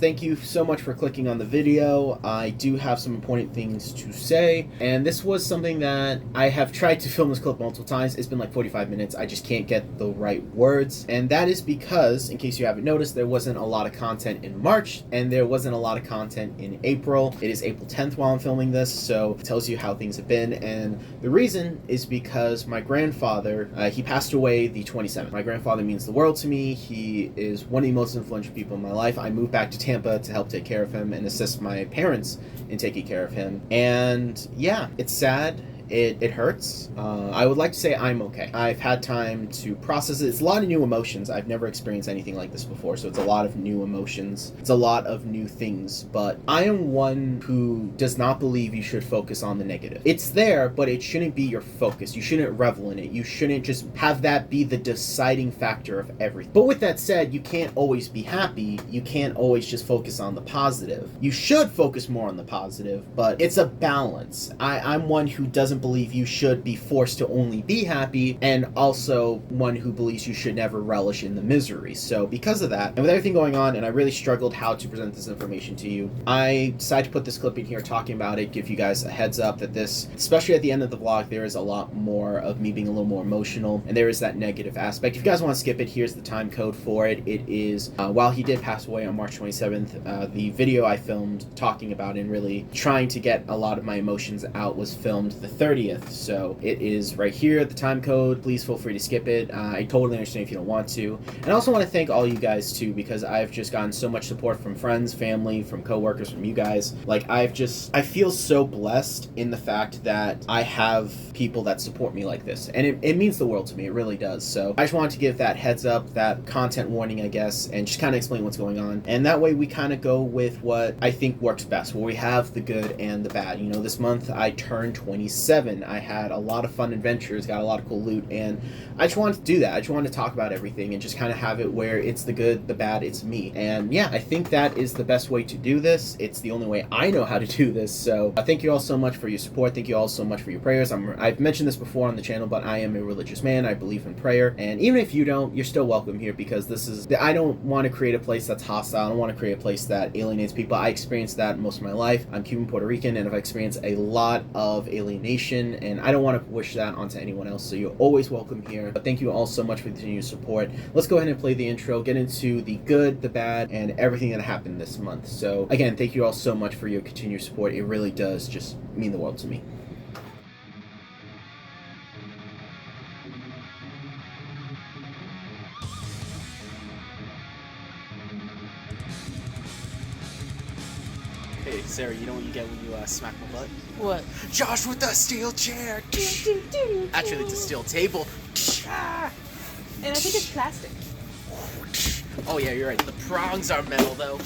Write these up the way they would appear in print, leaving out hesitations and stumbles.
thank you so much for clicking on the video. I do have some important things to say, and this was something that I have tried to film this clip multiple times. It's been like 45 minutes. I just can't get the right words, and that is because, in case you haven't noticed, there wasn't a lot of content in March, and there wasn't a lot of content in April. It is April 10th while I'm filming this, so it tells you how things have been, and the reason is because my grandfather, he passed away the 27th. My grandfather means the world to me. He is one of the most influential people in my life. I moved back to Tampa to help take care of him and assist my parents in taking care of him. And yeah, it's sad. It hurts. I would like to say I'm okay. I've had time to process it. It's a lot of new emotions. I've never experienced anything like this before, so it's a lot of new emotions. It's a lot of new things, but I am one who does not believe you should focus on the negative. It's there, but it shouldn't be your focus. You shouldn't revel in it. You shouldn't just have that be the deciding factor of everything. But with that said, you can't always be happy. You can't always just focus on the positive. You should focus more on the positive, but it's a balance. I'm one who doesn't believe you should be forced to only be happy, and also one who believes you should never relish in the misery. So because of that, and with everything going on, and I really struggled how to present this information to you, I decided to put this clip in here talking about it, give you guys a heads up that this, especially at the end of the vlog, there is a lot more of me being a little more emotional, and there is that negative aspect. If you guys want to skip it, here's the time code for it. It is, while he did pass away on March 27th, the video I filmed talking about and really trying to get a lot of my emotions out was filmed the 30th. So it is right here, the time code. Please feel free to skip it. I totally understand if you don't want to. And I also want to thank all you guys too, because I've just gotten so much support from friends, family, from coworkers, from you guys. Like, I feel so blessed in the fact that I have people that support me like this, and it means the world to me. It really does. So I just wanted to give that heads up, that content warning, I guess, and just kind of explain what's going on. And that way we kind of go with what I think works best, where we have the good and the bad. You know, this month I turned 27. I had a lot of fun adventures, got a lot of cool loot, and I just wanted to do that. I just wanted to talk about everything and just kind of have it where it's the good, the bad, it's me. And yeah, I think that is the best way to do this. It's the only way I know how to do this. So thank you all so much for your support. Thank you all so much for your prayers. I've mentioned this before on the channel, but I am a religious man. I believe in prayer, and even if you don't, you're still welcome here, because I don't want to create a place that's hostile. I don't want to create a place that alienates people. I experienced that most of my life. I'm Cuban Puerto Rican, and I've experienced a lot of alienation, and I don't want to wish that onto anyone else, so you're always welcome here. But thank you all so much for the continued support. Let's go ahead and play the intro, get into the good, the bad, and everything that happened this month. So again, thank you all so much for your continued support. It really does just mean the world to me. Hey, Sarah, you know what you get when you smack my butt? What? Josh with the steel chair! Actually, it's a steel table. And I think it's plastic. Oh yeah, you're right. The prongs are metal, though.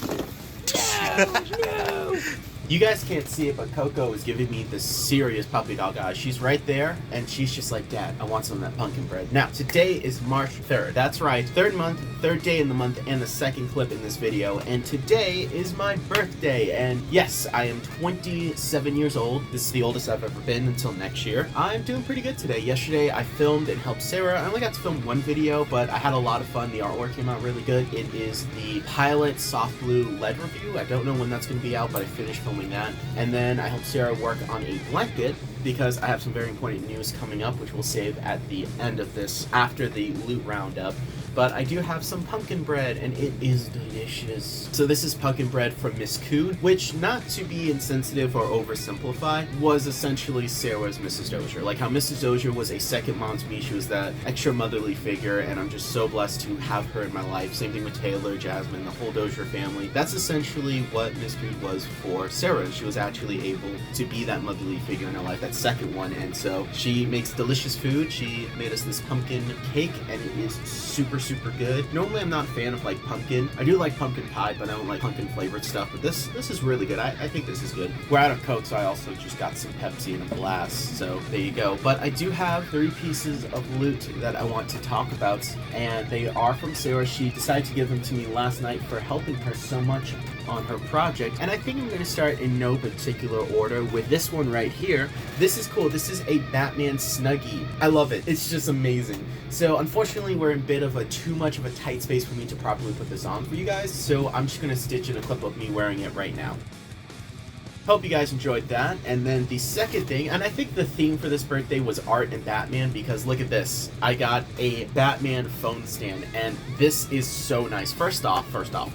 No! You guys can't see it, but Coco is giving me the serious puppy dog eyes. She's right there, and she's just like, Dad, I want some of that pumpkin bread. Now, today is March 3rd. That's right, third month, third day in the month, and the second clip in this video. And today is my birthday, and yes, I am 27 years old. This is the oldest I've ever been until next year. I'm doing pretty good today. Yesterday, I filmed and helped Sarah. I only got to film one video, but I had a lot of fun. The artwork came out really good. It is the Pilot Soft Blue LED review. I don't know when that's going to be out, but I finished filming that. And then I helped Sarah work on a blanket, because I have some very important news coming up, which we'll save at the end of this, after the loot roundup. But I do have some pumpkin bread, and it is delicious. So this is pumpkin bread from Miss Cood, which, not to be insensitive or oversimplify, was essentially Sarah's Mrs. Dozier. Like how Mrs. Dozier was a second mom to me. She was that extra motherly figure, and I'm just so blessed to have her in my life. Same thing with Taylor, Jasmine, the whole Dozier family. That's essentially what Miss Cood was for Sarah. She was actually able to be that motherly figure in her life, that second one. And so she makes delicious food. She made us this pumpkin cake, and it is super good. Normally I'm not a fan of like pumpkin. I do like pumpkin pie, but I don't like pumpkin flavored stuff. But this is really good. I think this is good. We're out of Coke, so I also just got some Pepsi in a glass. So there you go. But I do have 3 pieces of loot that I want to talk about, and they are from Sarah. She decided to give them to me last night for helping her so much on her project. And I think I'm going to start in no particular order with this one right here. This is cool. This is a Batman Snuggie. I love it. It's just amazing. So unfortunately we're in a bit of a too much of a tight space for me to properly put this on for you guys, so I'm just gonna stitch in a clip of me wearing it right now. Hope you guys enjoyed that. And then the second thing, and I think the theme for this birthday was art and Batman, because look at this. I got a Batman phone stand, and this is so nice. First off,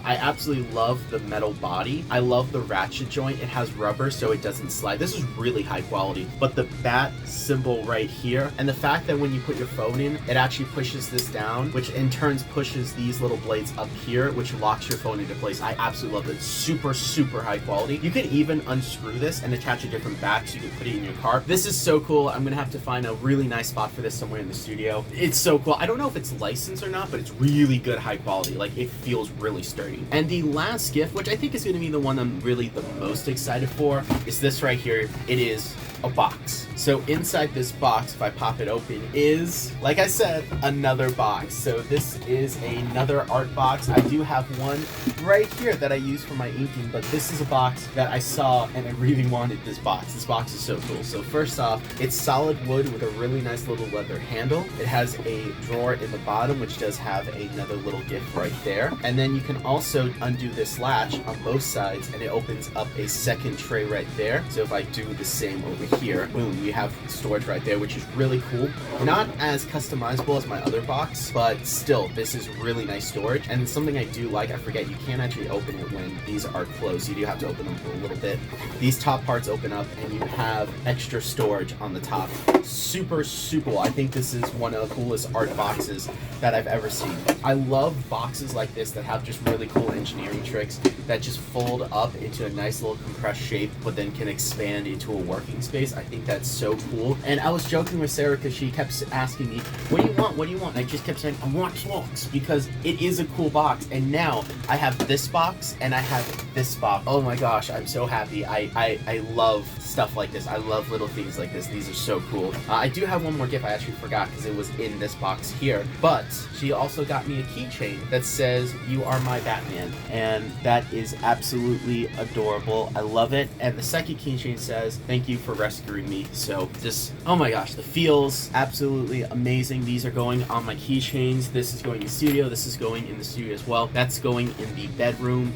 I absolutely love the metal body. I love the ratchet joint. It has rubber so it doesn't slide. This is really high quality. But the bat symbol right here, and the fact that when you put your phone in, it actually pushes this down, which in turn pushes these little blades up here, which locks your phone into place. I absolutely love it. Super, super high quality. You could even unscrew this and attach a different back so you can put it in your car. This is so cool. I'm gonna have to find a really nice spot for this somewhere in the studio. It's so cool. I don't know if it's licensed or not, but it's really good high quality. Like, it feels really sturdy. And the last gift, which I think is gonna be the one I'm really the most excited for, is this right here. It is a box. So inside this box, if I pop it open, is, like I said, another box. So this is another art box. I do have one right here that I use for my inking, but this is a box that I saw and I really wanted this box. This box is so cool. So first off, it's solid wood with a really nice little leather handle. It has a drawer in the bottom, which does have another little gift right there. And then you can also undo this latch on both sides and it opens up a second tray right there. So if I do the same over here, boom, we have storage right there, which is really cool. Not as customizable as my other box, but still, this is really nice storage. And something I do like, I forget, you can't actually open it when these are closed. You do have to open them for a little bit. These top parts open up and you have extra storage on the top. Super, super cool. I think this is one of the coolest art boxes that I've ever seen. I love boxes like this that have just really cool engineering tricks that just fold up into a nice little compressed shape, but then can expand into a working space. I think that's so cool. And I was joking with Sarah because she kept asking me, what do you want? What do you want? And I just kept saying, I want this box, because it is a cool box. And now I have this box and I have this box. Oh my gosh, I'm so happy. I love stuff like this. I love little things like this. These are so cool. I do have one more gift. I actually forgot because it was in this box here. But she also got me a keychain that says, "You are my Batman." And that is absolutely adorable. I love it. And the second keychain says, "Thank you for rescuing me." So just, oh my gosh, the feels absolutely amazing. These are going on my keychains. This is going in the studio. This is going in the studio as well. That's going in the bedroom.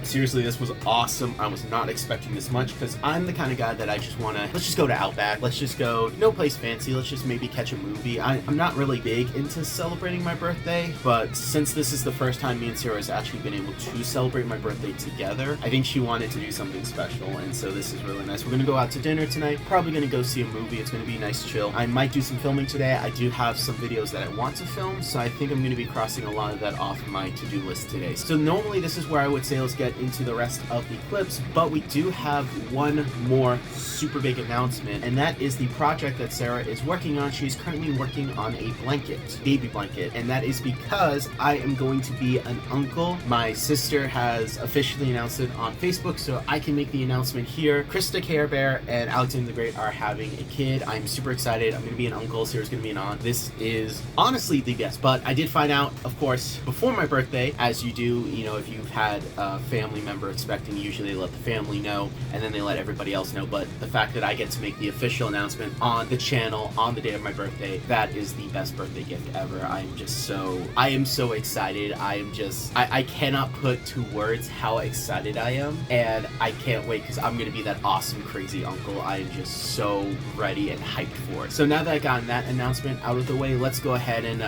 Seriously, this was awesome. I was not expecting this much because I'm the kind of guy that I just want to, let's just go to Outback. Let's just go, no place fancy. Let's just maybe catch a movie. I'm not really big into celebrating my birthday, but since this is the first time me and Sarah has actually been able to celebrate my birthday together, I think she wanted to do something special, and so this is really nice. We're going to go out to dinner tonight. Probably going to go see a movie. It's going to be nice chill. I might do some filming today. I do have some videos that I want to film, so I think I'm going to be crossing a lot of that off my to-do list today. So normally this is where I would say let's get into the rest of the clips, but we do have one more super big announcement, and that is the project that Sarah is working on. She's currently working on a blanket, baby blanket, and that is because I am going to be an uncle. My sister has officially announced it on Facebook, so I can make the announcement here. Krista Care Bear and Alexander the Great are having a kid. I'm super excited. I'm going to be an uncle. Sarah's going to be an aunt. This is honestly the best, but I did find out, of course, before my birthday, as you do, you know, if you've had a family member expecting, usually they let the family know, and then they let everybody else know, but the fact that I get to make the official announcement on the channel on the day of my birthday, that is the best birthday gift ever. I am so excited. I cannot put to words how excited I am, and I can't wait because I'm going to be that awesome, crazy uncle. I am just so ready and hyped for it. So now that I've gotten that announcement out of the way, let's go ahead and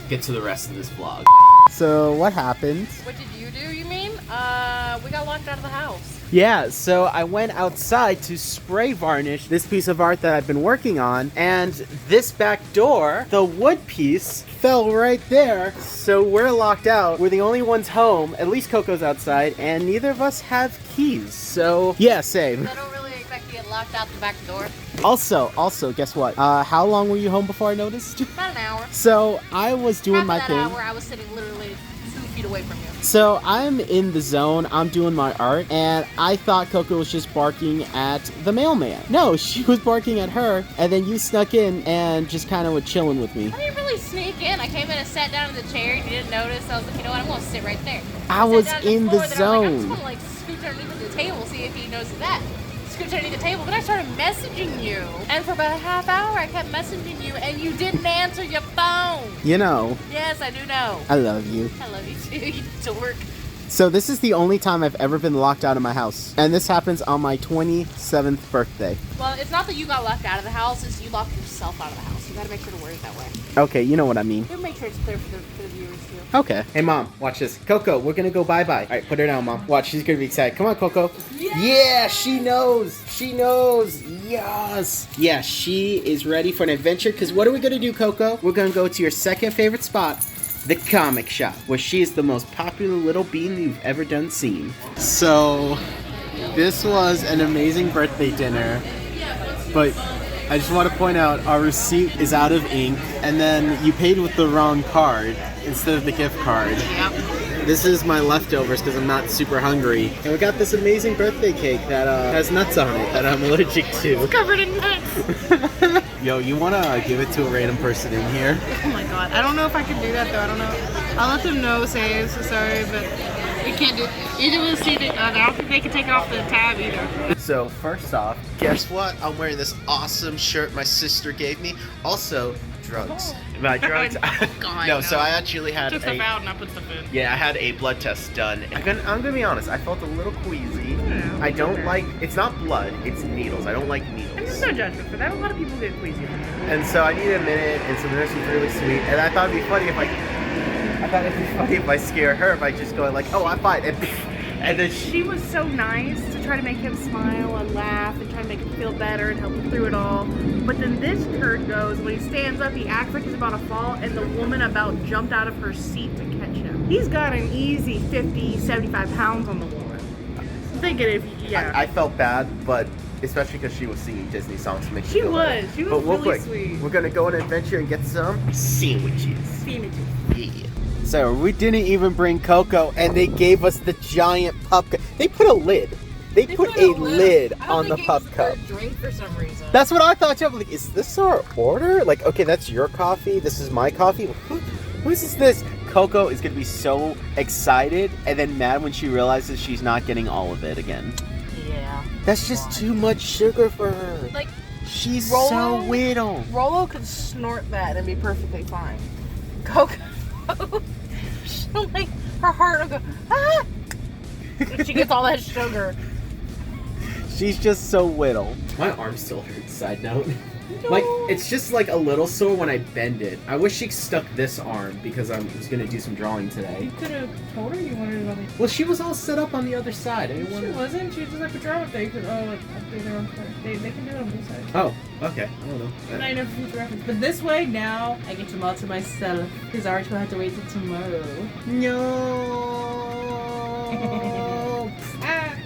get to the rest of this vlog. So what happened? What did you do, you mean? We got locked out of the house. Yeah, so I went outside to spray varnish this piece of art that I've been working on, and this back door, the wood piece, fell right there. So we're locked out. We're the only ones home. At least Coco's outside, and neither of us have keys. So yeah, same. I don't really expect to get locked out the back door. Also, guess what? How long were you home before I noticed? About an hour. So I was doing my thing. Half of that hour, I was sitting literally 2 feet away from you. So I'm in the zone, I'm doing my art, and I thought Coco was just barking at the mailman. No, she was barking at her, and then you snuck in and just kind of were chilling with me. I didn't really sneak in. I came in and sat down in the chair. You didn't notice. I was like, you know what? I'm going to sit right there. I was in the zone. I'm just zone. going to like scoot underneath the table, see if he knows that. scooch underneath the table. Then I started messaging you. And for about a half hour, I kept messaging you, and you didn't answer your phone. You know. Yes, I do know. I love you. I love you too, you dork. So this is the only time I've ever been locked out of my house. And this happens on my 27th birthday. Well, it's not that you got locked out of the house, it's you locked yourself out of the house. You gotta make sure to word it that way. Okay, you know what I mean. We'll make sure it's clear for the viewers too. Okay. Hey, Mom, watch this. Coco, we're gonna go bye-bye. All right, put her down, Mom. Watch, she's gonna be excited. Come on, Coco. Yeah, she knows. She knows. Yes. Yeah, she is ready for an adventure, because what are we gonna do, Coco? We're gonna go to your second favorite spot, the comic shop, where she is the most popular little bean you've ever done seen. So, this was an amazing birthday dinner, but I just want to point out our receipt is out of ink, and then you paid with the wrong card instead of the gift card. Yep. This is my leftovers because I'm not super hungry. And we got this amazing birthday cake that has nuts on it that I'm allergic to. It's covered in nuts. Yo, you want to give it to a random person in here? Oh my god. I don't know if I can do that though. I don't know. I'll let them know, say so sorry, but we can't do it. Either we'll see it. I don't think they can take it off the tab either. So, first off, guess what? I'm wearing this awesome shirt my sister gave me. Also, drugs. My drugs. No, so I actually had Took stuff out and I put stuff in. Yeah, I had a blood test done. I'm gonna be honest, I felt a little queasy. Yeah. I don't like, it's not blood, it's needles. I don't like And there's needles. no judgment for that. A lot of people get queasy. And so I needed a minute, and so the nurse was really sweet. And I thought it'd be funny if I scare her by just going like, oh, I'm fine. And then She was so nice to try to make him smile and laugh and try to make him feel better and help him through it all. But then this turd goes, when he stands up, he acts like he's about to fall, and the woman about jumped out of her seat to catch him. He's got an easy 50, 75 pounds on the woman. So think it if, yeah. I felt bad, but especially because she was singing Disney songs to make me She feel better. was. She was But real really quick, sweet. we're gonna go on an adventure and get some sandwiches. Seen it. Yeah. So we didn't even bring Coco, and they gave us the giant pup cup. They put a lid. They put a lid on the pup cup. Drink for some reason. That's what I thought too. I'm like, is this our order? Like, okay, that's your coffee. This is my coffee. What is this? Coco is gonna be so excited and then mad when she realizes she's not getting all of it again. Yeah. That's just too much sugar for her. Like, She's Rolo- so little. Rolo could snort that and be perfectly fine. Coco, she'll like, her heart will go, ah! When she gets all that sugar. She's just so little. My arm still hurts, side note. Like, it's just like a little sore when I bend it. I wish she stuck this arm because I was going to do some drawing today. You could have told her you wanted it on the... Well, she was all set up on the other side. I didn't want She to... wasn't. She was just like a drama thing. Because, oh, like, they can do it on this side. Oh, okay. I don't know. And I know future reference. But this way, now, I get them all to myself. Because Arch will have to wait till tomorrow. No.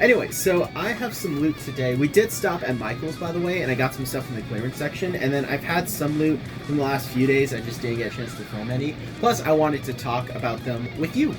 Anyway, so I have some loot today. We did stop at Michael's, by the way, and I got some stuff from the clearance section. And then I've had some loot from the last few days. I just didn't get a chance to film any. Plus, I wanted to talk about them with you.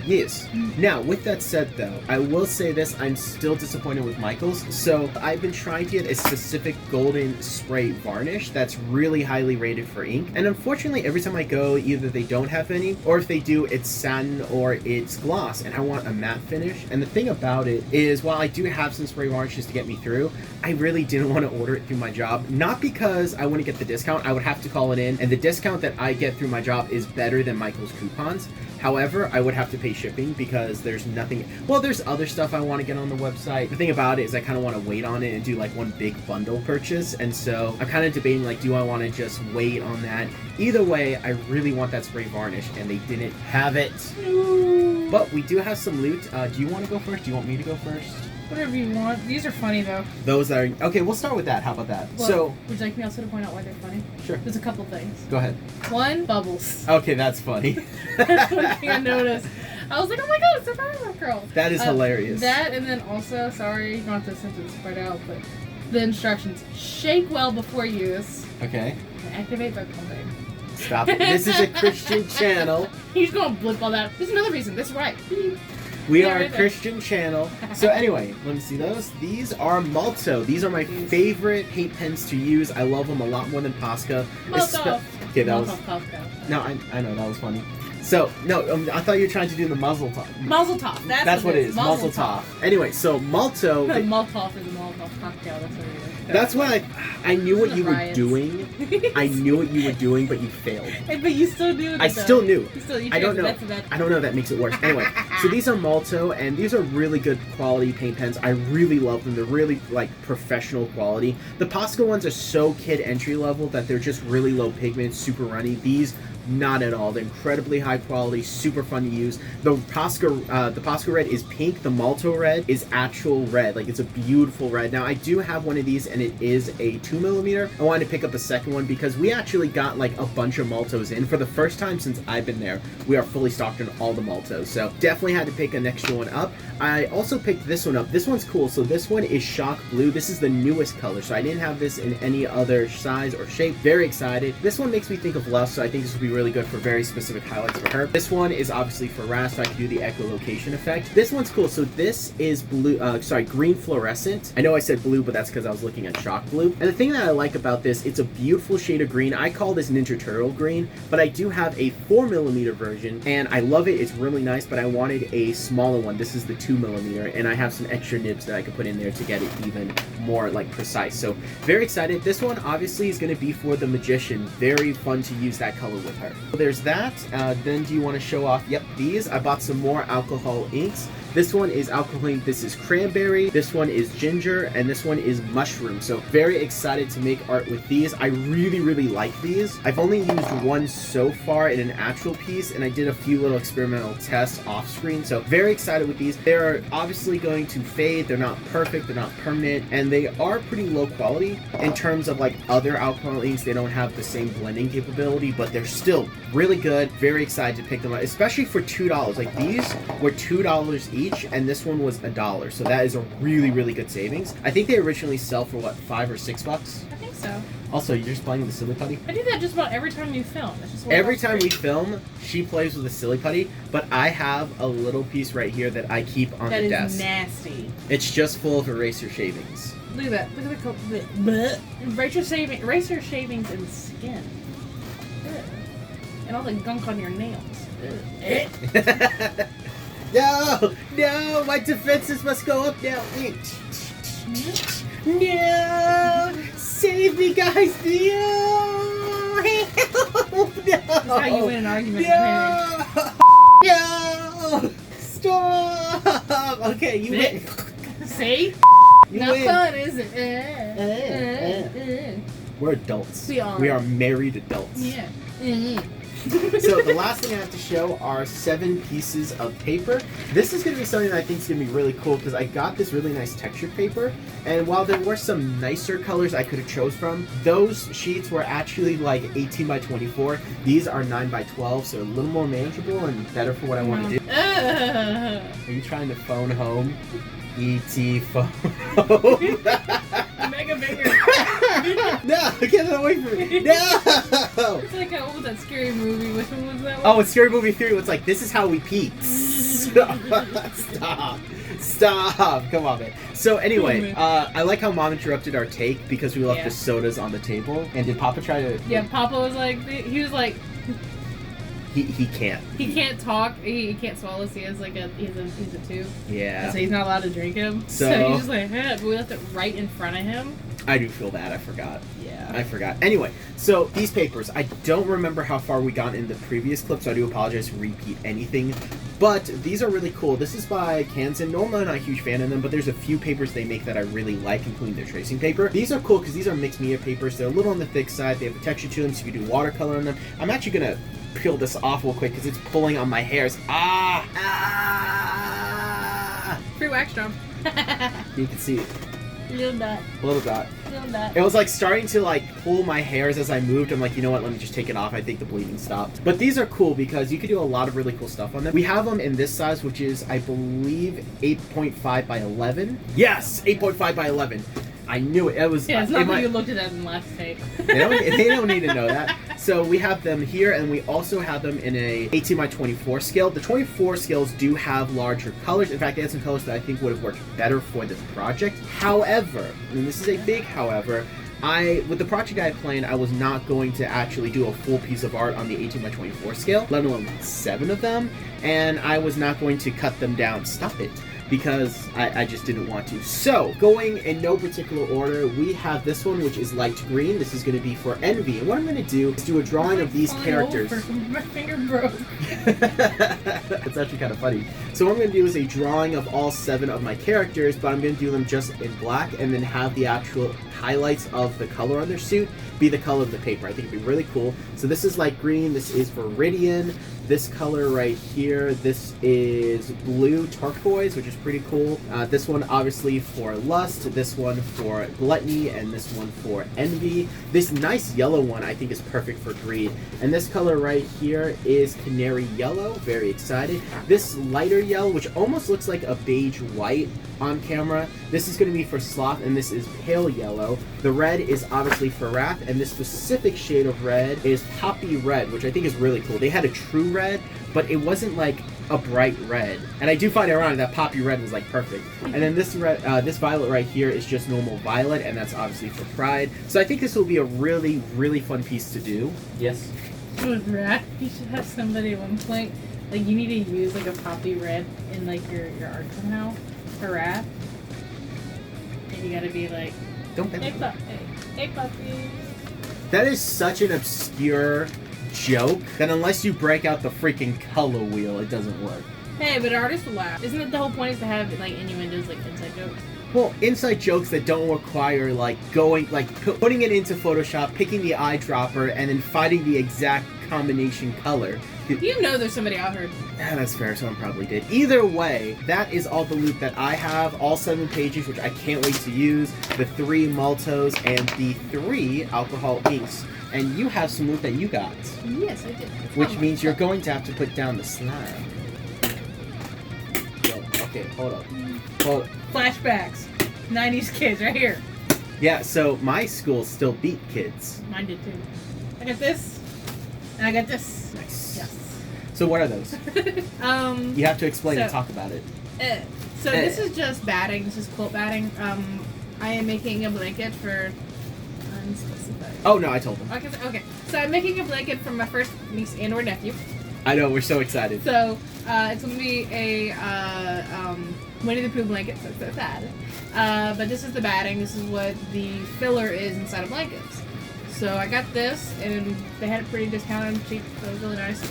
Yes. Now, with that said, though, I will say this. I'm still disappointed with Michael's. So, I've been trying to get a specific golden spray varnish that's really highly rated for ink. And unfortunately, every time I go, either they don't have any, or if they do, it's satin or it's gloss. And I want a matte finish. And the thing about it is, while I do have some spray varnishes to get me through, I really didn't want to order it through my job. Not because I want to get the discount. I would have to call it in. And the discount that I get through my job is better than Michael's coupons. However, I would have to pay shipping because there's nothing... Well, there's other stuff I want to get on the website. The thing about it is I kind of want to wait on it and do like one big bundle purchase. And so I'm kind of debating like, do I want to just wait on that? Either way, I really want that spray varnish and they didn't have it. But we do have some loot. Do you want to go first? Do you want me to go first? Whatever you want. These are funny, though. Those that are... Okay, we'll start with that. How about that? Well, So... would you like me also to point out why they're funny? Sure. There's a couple things. Go ahead. One, bubbles. Okay, that's funny. That's one thing I noticed. I was like, oh my god, it's a firework girl. That is hilarious. That, and then also, sorry, not to sentence right out, but the instructions. Shake well before use. Okay. And activate by pumping. Stop it. This is a Christian channel. He's gonna blip all that. There's another reason. That's right. We Yeah, are a right there. Christian channel. So anyway, let me see those. These are Malto. These are my favorite paint pens to use. I love them a lot more than Posca. Molotov. Okay, that was... Molotov Posca. No, I know, that was funny. So, no, I thought you were trying to do the muzzle top. Mazel tov. That's what it is. Muzzle top. Anyway, so Malto. Molotov is a Molotov cocktail. That's what it is. That's what I knew what you were doing. I knew what you were doing, but you failed. But you still knew. I still knew. You I don't know. That's I don't know. That makes it worse. Anyway, so these are Malto, and these are really good quality paint pens. I really love them. They're really like professional quality. The Posca ones are so kid entry level that they're just really low pigment, super runny. These. Not at all. They're incredibly high quality, super fun to use. The Posca red is pink. The Malto red is actual red. Like, it's a beautiful red. Now, I do have one of these, and it is a 2mm. I wanted to pick up a second one because we actually got, like, a bunch of Maltos in. For the first time since I've been there, we are fully stocked on all the Maltos. So, definitely had to pick an extra one up. I also picked this one up. This one's cool. So, this one is Shock Blue. This is the newest color. So, I didn't have this in any other size or shape. Very excited. This one makes me think of Lust, so I think this will be really good for very specific highlights for her. This one is obviously for Raz, so I can do the echolocation effect. This one's cool. So this is blue, green fluorescent. I know I said blue, but that's because I was looking at Shock Blue. And the thing that I like about this, it's a beautiful shade of green. I call this Ninja Turtle green, but I do have a 4mm version, and I love it. It's really nice, but I wanted a smaller one. This is the 2mm, and I have some extra nibs that I could put in there to get it even more like precise. So very excited. This one obviously is going to be for the Magician. Very fun to use that color with her. So there's that. Then do you want to show off? Yep, these. I bought some more alcohol inks. This one is alcohol ink. This is cranberry. This one is ginger, and this one is mushroom. So very excited to make art with these. I really, really like these. I've only used one so far in an actual piece, and I did a few little experimental tests off screen. So very excited with these. They're obviously going to fade. They're not perfect. They're not permanent, and they are pretty low quality in terms of like other alcohol inks. They don't have the same blending capability, but they're still really good. Very excited to pick them up, especially for $2. Like these were $2 each. And this one was $1, so that is a really, really good savings. I think they originally sell for what, $5 or $6? I think so. Also, you're just playing with the silly putty? I do that just about every time you film. It's just every time we film, she plays with a silly putty, but I have a little piece right here that I keep on the desk. That is nasty. It's just full of eraser shavings. Look at that. Look at the eraser shavings and skin. Ugh. And all the gunk on your nails. No, my defenses must go up now. No, save me, guys. No, That's how you win an argument. No, stop. Okay, you win. See? You Not win. fun, is it? We're adults. We are. We are married adults. Yeah. So the last thing I have to show are 7 pieces of paper. This is going to be something that I think is going to be really cool because I got this really nice textured paper, and while there were some nicer colors I could have chose from, those sheets were actually like 18 by 24. These are 9 by 12, so a little more manageable and better for what I want to do. Are you trying to phone home? E.T. phone home. Mega bigger. No, get it away from me. No! It's like, what was that scary movie? Which one was that one? Oh, it's Scary Movie 3. It's like, this is how we peak. Stop. Come on, man. So anyway, I like how Mom interrupted our take because we left the sodas on the table. And did Papa try to... Yeah, Papa was like, he was like... He can't. He can't talk. He can't swallow. So he has like he's a tube. Yeah. So he's not allowed to drink him. So he's just like, but we left it right in front of him. I do feel bad. I forgot. Yeah. I forgot. Anyway, so these papers, I don't remember how far we got in the previous clip, so I do apologize to repeat anything. But these are really cool. This is by Kansan. Normally I'm not a huge fan of them, but there's a few papers they make that I really like, including their tracing paper. These are cool because these are mixed media papers. They're a little on the thick side. They have a texture to them, so you can do watercolor on them. I'm actually going to peel this off real quick because it's pulling on my hairs. Free wax job. You can see it. Little dot. Little dot. Little dot. It was like starting to like pull my hairs as I moved. I'm like, you know what, let me just take it off. I think the bleeding stopped. But these are cool because you can do a lot of really cool stuff on them. We have them in this size, which is, I believe, 8.5 by 11. Yes, 8.5 by 11. I knew it. It was. Yeah, it's not that you looked at that in the last tape. They don't need to know that. So we have them here, and we also have them in a 18 by 24 scale. The 24 scales do have larger colors. In fact, they had some colors that I think would have worked better for this project. However, and this is a big however, with the project I had planned, I was not going to actually do a full piece of art on the 18x24 scale, let alone 7 of them, and I was not going to cut them down. Stop it. Because I just didn't want to. So, going in no particular order, we have this one, which is light green. This is going to be for Envy. And what I'm going to do is do a drawing of these characters. My finger broke. It's actually kind of funny. So what I'm going to do is a drawing of all 7 of my characters, but I'm going to do them just in black and then have the actual highlights of the color on their suit be the color of the paper. I think it'd be really cool. So this is light green. This is Viridian. This color right here, this is blue turquoise, which is pretty cool. This one obviously for Lust, this one for Gluttony, and this one for Envy. This nice yellow one I think is perfect for Greed. And this color right here is Canary Yellow, very excited. This lighter yellow, which almost looks like a beige white on camera, this is going to be for Sloth, and this is Pale Yellow. The red is obviously for Wrath, and this specific shade of red is Poppy Red, which I think is really cool. They had a true red, but it wasn't like a bright red, and I do find it ironic that Poppy Red was like perfect. And then this red, this violet right here is just normal violet, and that's obviously for Pride. So I think this will be a really, really fun piece to do. Yes. With Wrath, you should have somebody at one point, like you need to use like a Poppy Red in like your art somehow for Wrath, and you gotta be like, Don't hey puppy. That is such an obscure joke that unless you break out the freaking color wheel, it doesn't work. Hey, but artists will laugh. Isn't it the whole point is to have like innuendos, like inside jokes? Well, inside jokes that don't require like going, like putting it into Photoshop, picking the eyedropper, and then finding the exact combination color. You know there's somebody out here. Yeah, that's fair, someone probably did. Either way, that is all the loot that I have, all 7 pages, which I can't wait to use, the 3 Maltos, and the 3 alcohol inks. And you have some loot that you got. Yes, I did. Which means you're going to have to put down the slime. Yo, okay, hold up. Flashbacks. 90s kids right here. Yeah, so my school still beat kids. Mine did too. I got this. And I got this. Nice. Yes. So what are those? You have to explain and talk about it. This is just batting. This is quilt batting. I am making a blanket for unspecified. Oh no, I told them. Okay. So I'm making a blanket for my first niece and or nephew. I know, we're so excited. So it's gonna be a Winnie the Pooh blanket. So sad. But this is the batting. This is what the filler is inside of blankets. So I got this, and they had it pretty discounted and cheap, so it was really nice.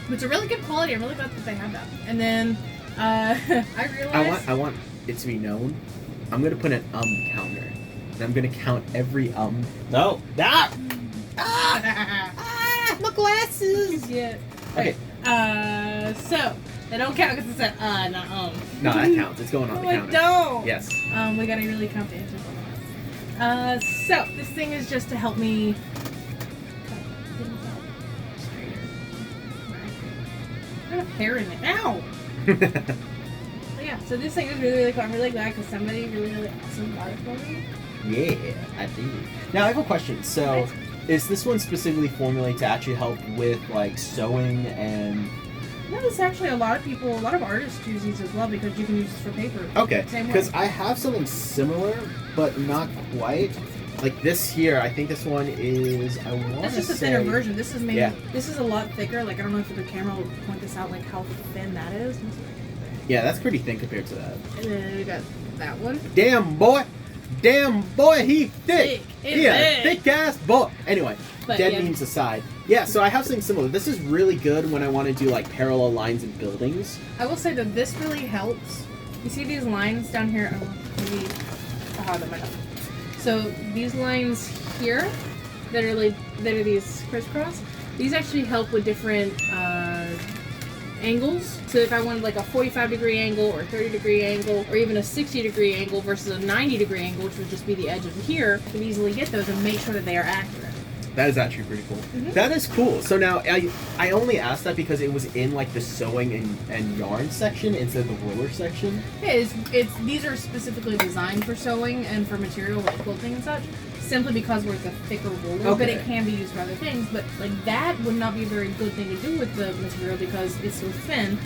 It's a really good quality. I'm really glad that they have that. And then I realized I want it to be known. I'm gonna put an counter, and I'm gonna count every No. My glasses. Yeah. Okay. So they don't count because it's an not No, that counts. It's going on the counter. Don't. Yes. We gotta really count the inches on that. So this thing is just to help me. I have hair in it. Ow! But yeah, so this thing is really, really cool. I'm really glad because somebody really, really awesome got it for me. Yeah, I did. Now I have a question. So, is this one specifically formulated to actually help with like sewing and? No, it's actually a lot of artists use these as well because you can use this for paper. Okay, Same way. because I have something similar, but not quite. Like this here, I think this one is, I want to say... That's just a thinner version. This is maybe, this is a lot thicker. Like, I don't know if the camera will point this out, like how thin that is. Yeah, that's pretty thin compared to that. And then we got that one. Damn boy, he thick. Yeah, thick ass boy. Anyway, dead memes aside. Yeah, so I have something similar. This is really good when I want to do like parallel lines in buildings. I will say that this really helps. You see these lines down here? Maybe I'll have them right up. So these lines here that are these crisscross, these actually help with different angles. So if I wanted like a 45-degree angle or a 30-degree angle or even a 60-degree angle versus a 90-degree angle, which would just be the edge of here, I can easily get those and make sure that they are accurate. That is actually pretty cool. Mm-hmm. That is cool. So now, I only asked that because it was in like the sewing and yarn section instead of the roller section. Yeah, these are specifically designed for sewing and for material like quilting and such, simply because we're a thicker roller, but it can be used for other things. But like that would not be a very good thing to do with the material because it's so thin,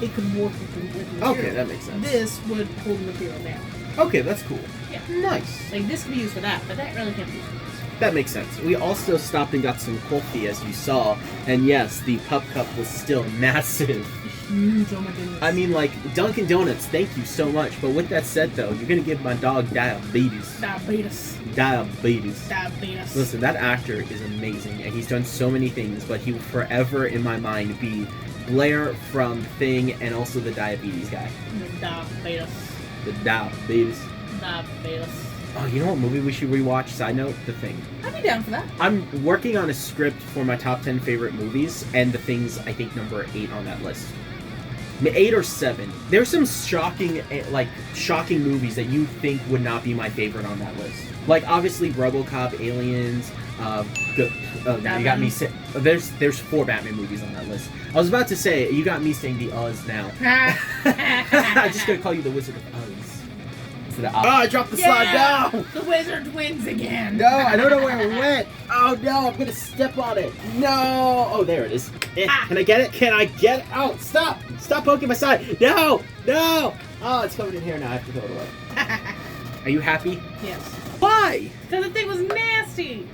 it could warp with the material. Okay, that makes sense. This would pull the material down. Okay, that's cool. Yeah. Nice. Like, this can be used for that, but that really can't be used for this. That makes sense. We also stopped and got some coffee, as you saw, and yes, the pup cup was still massive. Huge, oh my goodness. I mean, like, Dunkin' Donuts, thank you so much. But with that said, though, you're gonna give my dog diabetes. Diabetes. Diabetes. Diabetes. Listen, that actor is amazing, and he's done so many things, but he will forever, in my mind, be Blair from Thing and also the diabetes guy. The diabetes. The diabetes. Diabetes. Oh, you know what movie we should rewatch? Side note, The Thing. I'd be down for that. I'm working on a script for my top 10 favorite movies, and The Thing's, I think, number 8 on that list. 8 or 7. There's some shocking movies that you think would not be my favorite on that list. Like, obviously, RoboCop, Aliens, you got me there's 4 Batman movies on that list. I was about to say, you got me saying the Oz now. I'm just gonna call you the Wizard of Oz. I dropped the slide down! The wizard wins again! No, I don't know where it went! Oh no, I'm gonna step on it! No! Oh, there it is. Can I get it? Can I get it? Oh, stop! Stop poking my side! No! No! Oh, it's coming in here now. I have to throw it away. Are you happy? Yes. Why? Because the thing was nasty!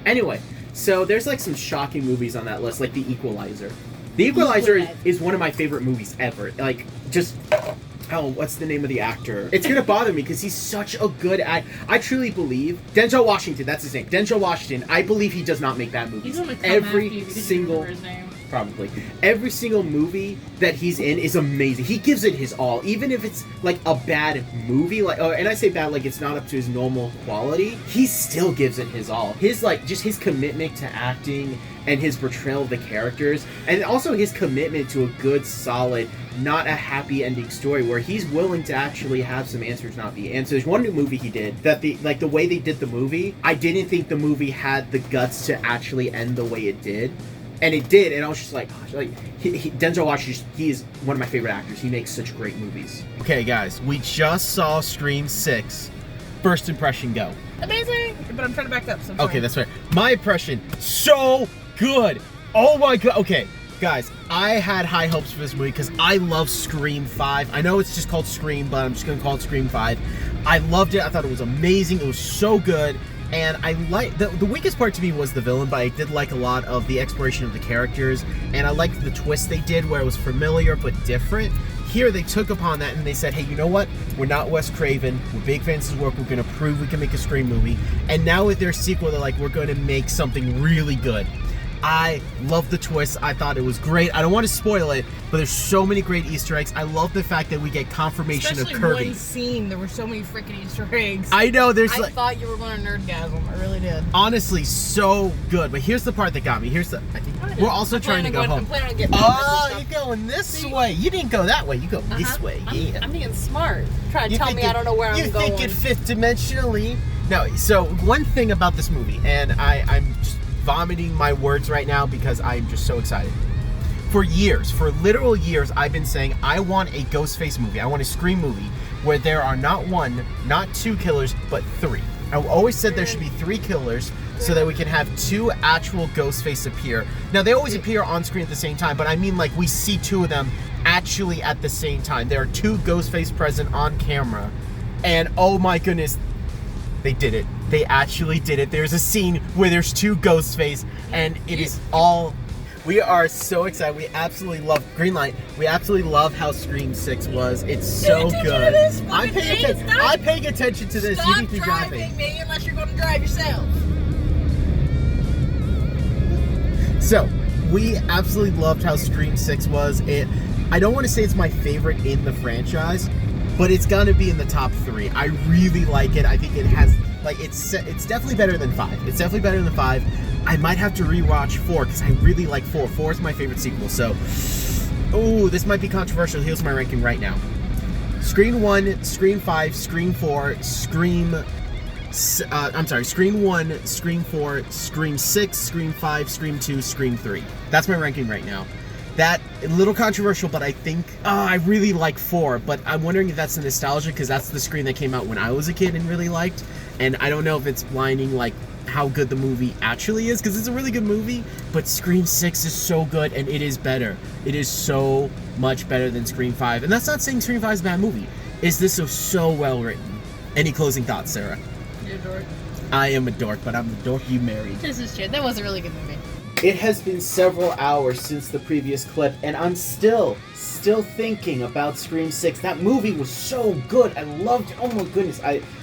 Anyway, so there's like some shocking movies on that list, like The Equalizer. The Equalizer is one of my favorite movies ever. Like, just... Oh, what's the name of the actor? It's gonna bother me because he's such a good actor. I truly believe Denzel Washington. That's his name. Denzel Washington. I believe he does not make bad movies. He's only every single, probably every single movie that he's in is amazing. He gives it his all, even if it's like a bad movie. Like, and I say bad like it's not up to his normal quality. He still gives it his all. His just his commitment to acting and his portrayal of the characters, and also his commitment to a good, solid, not a happy ending story where he's willing to actually have some answers not be answers. There's one new movie he did that the way they did the movie, I didn't think the movie had the guts to actually end the way it did. And it did, and I was just like, gosh, Denzel Washington, he is one of my favorite actors. He makes such great movies. Okay, guys, we just saw Scream 6. First impression, go. Amazing! But I'm trying to back up, so okay, that's right. My impression, so good. Oh my god. Okay, guys, I had high hopes for this movie because I love Scream 5. I know it's just called Scream, but I'm just gonna call it Scream 5. I loved it. I thought it was amazing. It was so good. And I like the weakest part to me was the villain, but I did like a lot of the exploration of the characters, and I liked the twist they did where it was familiar but different. Here they took upon that and they said, hey, you know what? We're not Wes Craven. We're big fans of his work. We're going to prove we can make a Scream movie. And now with their sequel, they're like, we're going to make something really good. I love the twist. I thought it was great. I don't want to spoil it, but there's so many great Easter eggs. I love the fact that we get confirmation of Kirby. Especially one scene, there were so many freaking Easter eggs. I know, I thought you were going to nerdgasm. I really did. Honestly, so good. But here's the part that got me. We're also trying to go home. I'm planning on getting you're going this way. You didn't go that way. You go this way. Yeah. I'm being smart. Trying to tell me I don't know where I'm going. You think it fifth dimensionally? No. So one thing about this movie, and I'm just vomiting my words right now because I'm just so excited. For literal years, I've been saying I want a Ghostface movie. I want a Scream movie where there are not 1, not 2 killers, but 3. I always said there should be 3 killers so that we can have 2 actual Ghostface appear. Now, they always appear on screen at the same time, but I mean like we see 2 of them actually at the same time. There are 2 Ghostface present on camera, and oh my goodness, they did it. They actually did it. There's a scene where there's 2 Ghostface, and it is all... We are so excited. We absolutely love Greenlight. We absolutely love how Scream 6 was. It's so good. I'm paying attention to this. Stop you need to be driving me unless you're going to drive yourself. So, we absolutely loved how Scream 6 was. I don't want to say it's my favorite in the franchise, but it's gonna be in the top 3. I really like it. I think it has, it's definitely better than 5. It's definitely better than 5. I might have to rewatch 4 because I really like 4. 4 is my favorite sequel. So, this might be controversial. Here's my ranking right now: Scream 1, Scream 5, Scream 4, Scream 1, Scream 4, Scream 6, Scream 5, Scream 2, Scream 3. That's my ranking right now. That, a little controversial, but I think, I really like 4, but I'm wondering if that's the nostalgia, because that's the Scream that came out when I was a kid and really liked, and I don't know if it's blinding, how good the movie actually is, because it's a really good movie, but Scream 6 is so good, and it is better. It is so much better than Scream 5, and that's not saying Scream 5 is a bad movie. This is so well written. Any closing thoughts, Sarah? You're a dork. I am a dork, but I'm the dork you married. This is true. That was a really good movie. It has been several hours since the previous clip, and I'm still thinking about Scream 6. That movie was so good. I loved it. Oh my goodness.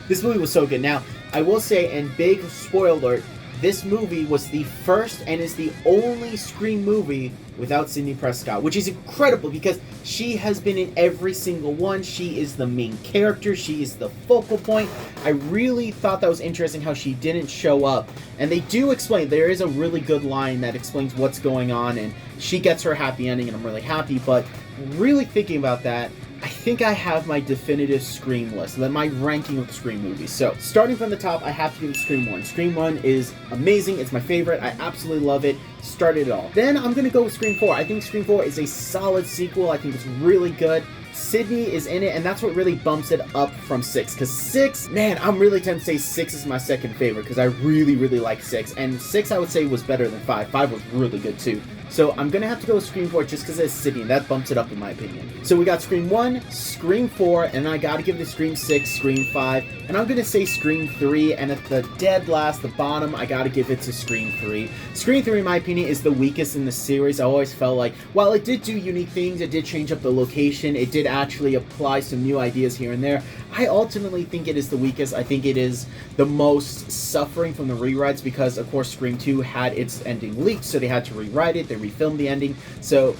This movie was so good. Now, I will say, and big spoiler alert, this movie was the first and is the only Scream movie without Sidney Prescott, which is incredible because she has been in every single one. She is the main character. She is the focal point. I really thought that was interesting how she didn't show up. And they do explain, there is a really good line that explains what's going on, and she gets her happy ending, and I'm really happy. But really thinking about that, I think I have my definitive Scream list, then my ranking of the Scream movies. So, starting from the top, I have to give Scream 1. Scream 1 is amazing, it's my favorite, I absolutely love it, started it all. Then I'm gonna go with Scream 4. I think Scream 4 is a solid sequel, I think it's really good. Sydney is in it, and that's what really bumps it up from 6. Because 6, man, I'm really tempted to say 6 is my second favorite, because I really, really like 6. And 6, I would say, was better than 5. 5 was really good, too. So I'm going to have to go with Scream 4 just because it's Sydney, and that bumps it up in my opinion. So we got Scream 1, Scream 4, and I got to give it to Scream 6, Scream 5, and I'm going to say Scream 3, and at the dead last, the bottom, I got to give it to Scream 3. Scream 3, in my opinion, is the weakest in the series. I always felt like, while it did do unique things, it did change up the location, it did actually apply some new ideas here and there, I ultimately think it is the weakest. I think it is the most suffering from the rewrites because, of course, Scream 2 had its ending leaked, so they had to rewrite it, they refilmed the ending, so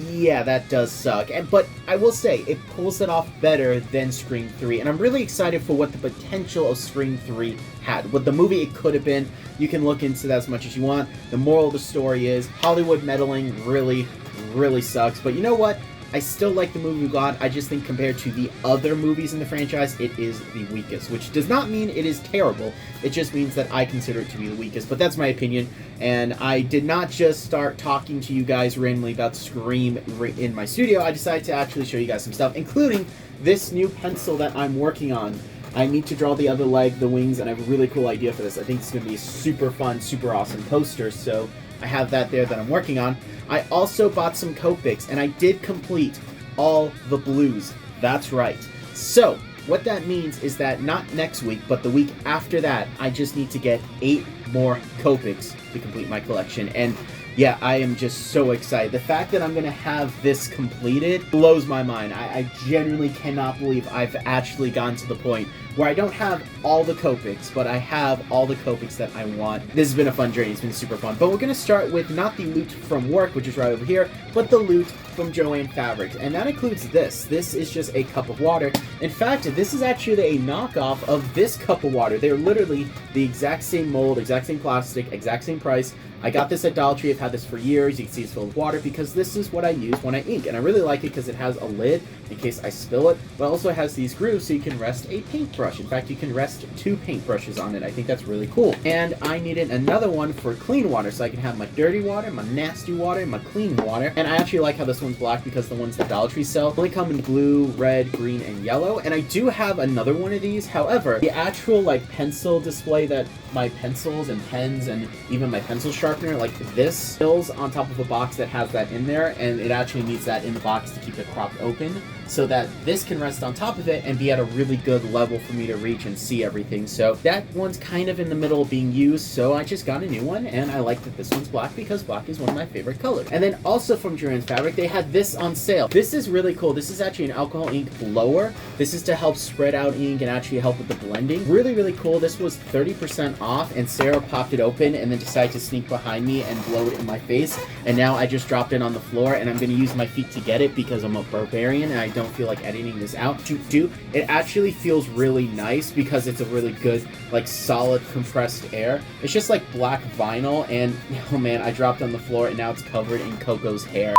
yeah, that does suck. But I will say, it pulls it off better than Scream 3, and I'm really excited for what the potential of Scream 3 had. What the movie it could have been, you can look into that as much as you want. The moral of the story is, Hollywood meddling really, really sucks, but you know what? I still like the movie we got. I just think compared to the other movies in the franchise, it is the weakest, which does not mean it is terrible. It just means that I consider it to be the weakest, but that's my opinion, and I did not just start talking to you guys randomly about Scream in my studio. I decided to actually show you guys some stuff, including this new pencil that I'm working on. I need to draw the other leg, the wings, and I have a really cool idea for this. I think it's going to be a super fun, super awesome poster, so I have that there that I'm working on. I also bought some Copics, and I did complete all the blues. That's right. So, what that means is that not next week, but the week after that, I just need to get 8 more Copics to complete my collection. And yeah, I am just so excited. The fact that I'm going to have this completed blows my mind. I genuinely cannot believe I've actually gotten to the point where I don't have all the Copics, but I have all the Copics that I want. This has been a fun journey. It's been super fun. But we're going to start with not the loot from work, which is right over here, but the loot from Jo-Ann Fabrics. And that includes this. This is just a cup of water. In fact, this is actually a knockoff of this cup of water. They're literally the exact same mold, exact same plastic, exact same price. I got this at Dollar Tree. I've had this for years. You can see it's filled with water because this is what I use when I ink. And I really like it because it has a lid in case I spill it, but also has these grooves so you can rest a paintbrush. In fact, you can rest 2 paintbrushes on it. I think that's really cool. And I needed another one for clean water so I can have my dirty water, my nasty water, and my clean water. And I actually like how this one's black because the ones that Dollar Tree sell only come in blue, red, green, and yellow. And I do have another one of these. However, the actual like pencil display that my pencils and pens and even my pencil sharpener, like this, fills on top of a box that has that in there, and it actually needs that in the box to keep it cropped open so that this can rest on top of it and be at a really good level for me to reach and see everything. So that one's kind of in the middle of being used, so I just got a new one, and I like that this one's black because black is one of my favorite colors. And then also from Jo-Ann Fabric, they had this on sale. This is really cool. This is actually an alcohol ink blower. This is to help spread out ink and actually help with the blending. Really, really cool. This was 30% off, and Sarah popped it open and then decided to sneak behind me and blow it in my face. And now I just dropped it on the floor, and I'm going to use my feet to get it because I'm a barbarian and I don't feel like editing this out. It actually feels really nice because it's a really good, like, solid compressed air. It's just like black vinyl, and oh man, I dropped on the floor and now it's covered in Coco's hair.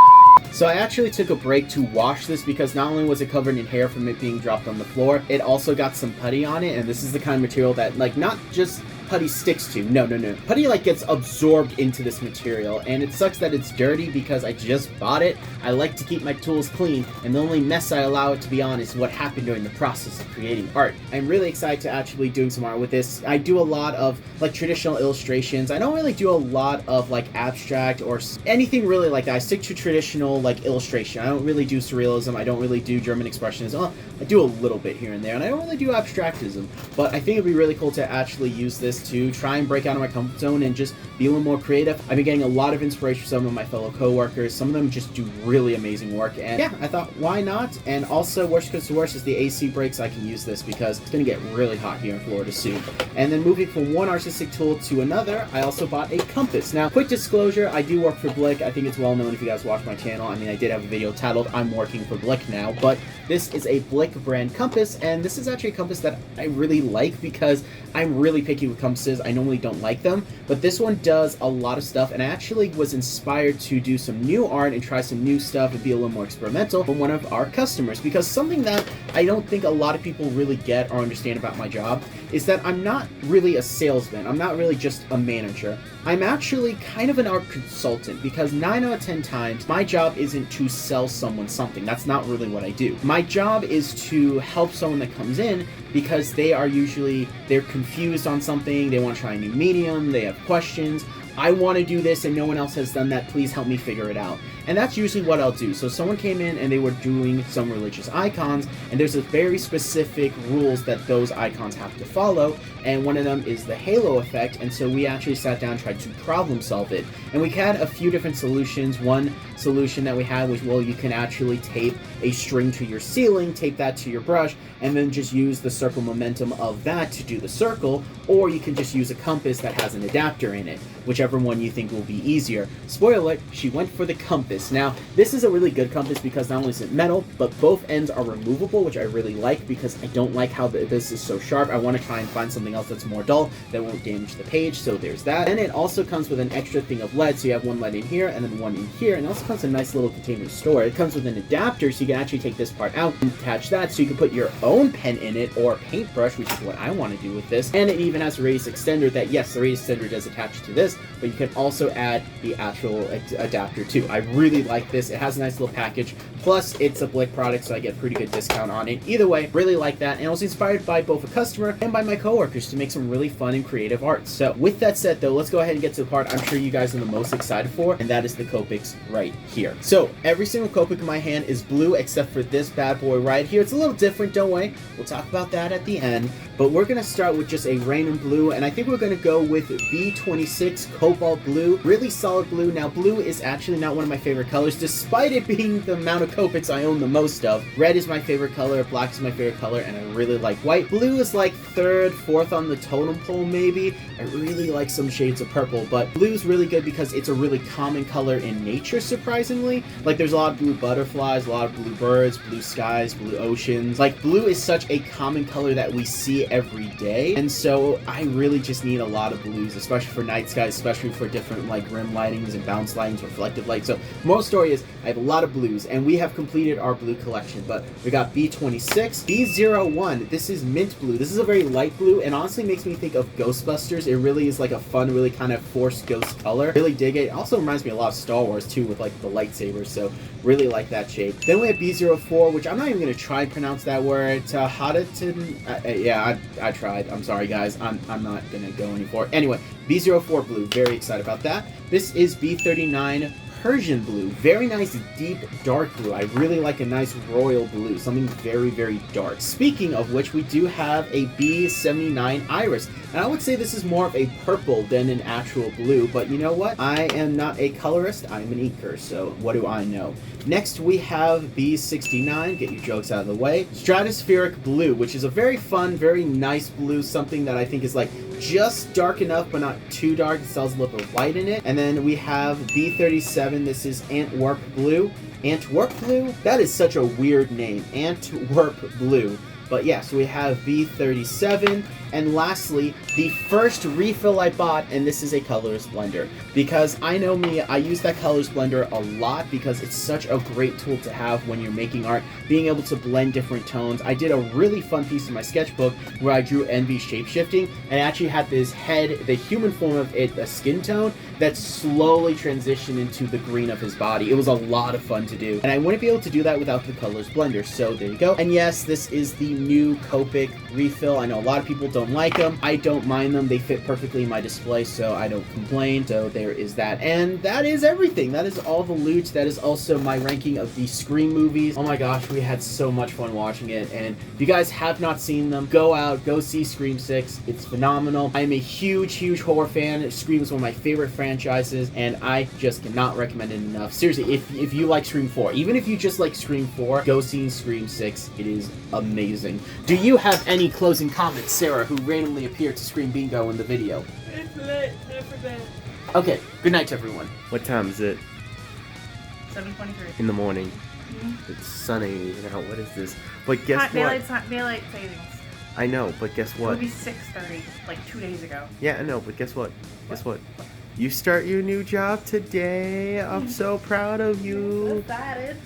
So I actually took a break to wash this because not only was it covered in hair from it being dropped on the floor, it also got some putty on it, and this is the kind of material that, like, not just putty sticks to. No. Putty, like, gets absorbed into this material, and it sucks that it's dirty because I just bought it. I like to keep my tools clean, and the only mess I allow it to be on is what happened during the process of creating art. I'm really excited to actually doing some art with this. I do a lot of, like, traditional illustrations. I don't really do a lot of, like, abstract or anything really like that. I stick to traditional, like, illustration. I don't really do surrealism. I don't really do German expressionism. I do a little bit here and there, and I don't really do abstractism, but I think it'd be really cool to actually use this to try and break out of my comfort zone and just be a little more creative. I've been getting a lot of inspiration from some of my fellow co-workers. Some of them just do really amazing work, and yeah, I thought, why not? And also, worst comes to worst, is the AC breaks, I can use this because it's going to get really hot here in Florida soon. And then moving from one artistic tool to another, I also bought a compass. Now, quick disclosure, I do work for Blick. I think it's well known if you guys watch my channel. I mean, I did have a video titled I'm Working for Blick Now, but this is a Blick brand compass, and this is actually a compass that I really like because I'm really picky with compasses. I normally don't like them, but this one does a lot of stuff, and I actually was inspired to do some new art and try some new stuff and be a little more experimental from one of our customers, because something that I don't think a lot of people really get or understand about my job is that I'm not really a salesman. I'm not really just a manager. I'm actually kind of an art consultant, because 9 out of 10 times, my job isn't to sell someone something. That's not really what I do. My job is to help someone that comes in because they're confused on something, they want to try a new medium, they have questions. I want to do this and no one else has done that, please help me figure it out. And that's usually what I'll do. So someone came in and they were doing some religious icons, and there's a very specific rules that those icons have to follow, and one of them is the halo effect, and so we actually sat down and tried to problem solve it. And we had a few different solutions. One solution that we had was, well, you can actually tape a string to your ceiling, tape that to your brush, and then just use the circle momentum of that to do the circle, or you can just use a compass that has an adapter in it, whichever one you think will be easier. Spoiler alert, she went for the compass. Now, this is a really good compass because not only is it metal, but both ends are removable, which I really like because I don't like how this is so sharp. I want to try and find something else that's more dull that won't damage the page, so there's that. And it also comes with an extra thing of lead, so you have one lead in here and then one in here, and it also comes with a nice little container to store it. It comes with an adapter, so you can actually take this part out and attach that, so you can put your own pen in it or paintbrush, which is what I want to do with this. And it even has a radius extender that, yes, the radius extender does attach to this, but you can also add the actual adapter too. I really like this. It has a nice little package. Plus, it's a Blick product, so I get a pretty good discount on it. Either way, really like that. And I was inspired by both a customer and by my coworkers to make some really fun and creative art. So with that said, though, let's go ahead and get to the part I'm sure you guys are the most excited for, and that is the Copics right here. So every single Copic in my hand is blue except for this bad boy right here. It's a little different, don't worry. We'll talk about that at the end. But we're going to start with just a random blue, and I think we're going to go with B26 Cobalt Blue. Really solid blue. Now, blue is actually not one of my favorite colors, despite it being the amount of Copics I own the most of. Red is my favorite color, black is my favorite color, and I really like white. Blue is like third, fourth on the totem pole, maybe. I really like some shades of purple, but blue is really good because it's a really common color in nature, surprisingly. Like, there's a lot of blue butterflies, a lot of blue birds, blue skies, blue oceans. Like, blue is such a common color that we see every day, and so I really just need a lot of blues, especially for night skies, especially for different like rim lightings and bounce lightings, reflective light. So moral story is I have a lot of blues, and we have completed our blue collection. But we got B26, B01. This is mint blue. This is a very light blue, and honestly makes me think of Ghostbusters. It really is like a fun, really kind of forced ghost color. Really dig it. It also reminds me a lot of Star Wars too, with like the lightsabers. So really like that shade. Then we have B04, which I'm not even going to try and pronounce that word. Yeah, I tried. I'm sorry, guys. I'm not going to go any for it. Anyway, B04 blue. Very excited about that. This is B39 Persian blue. Very nice, deep, dark blue. I really like a nice royal blue. Something very, very dark. Speaking of which, we do have a B79 Iris. And I would say this is more of a purple than an actual blue, but you know what? I am not a colorist. I'm an inker, so what do I know? Next, we have B69. Get your jokes out of the way. Stratospheric blue, which is a very fun, very nice blue. Something that I think is like just dark enough, but not too dark. It still has a little bit of white in it. And then we have B37. This is Antwerp blue. Antwerp blue? That is such a weird name. Antwerp blue. But yeah, so we have B37, and lastly, the first refill I bought, and this is a Colors Blender. Because I know me, I use that Colors Blender a lot because it's such a great tool to have when you're making art, being able to blend different tones. I did a really fun piece in my sketchbook where I drew Envy shapeshifting, and I actually had this head, the human form of it, a skin tone, that slowly transitioned into the green of his body. It was a lot of fun to do, and I wouldn't be able to do that without the Colors Blender, so there you go. And yes, this is the new Copic refill. I know a lot of people don't like them. I don't mind them. They fit perfectly in my display, so I don't complain. So there is that. And that is everything. That is all the loot. That is also my ranking of the Scream movies. Oh my gosh, we had so much fun watching it. And if you guys have not seen them, go out, go see Scream 6. It's phenomenal. I am a huge, huge horror fan. Scream is one of my favorite franchises, and I just cannot recommend it enough. Seriously, if you like Scream 4, even if you just like Scream 4, go see Scream 6. It is amazing. Do you have any closing comments, Sarah, who randomly appeared to Scream Bingo in the video? It's late. I forgot. Okay, good night to everyone. What time is it? 7:23. In the morning. It's sunny now. What is this? But guess what? Daylight savings. I know, but guess It what? would be 6:30, like 2 days ago. Yeah, I know, but guess what? Guess what? You start your new job today. I'm so proud of you. Excited.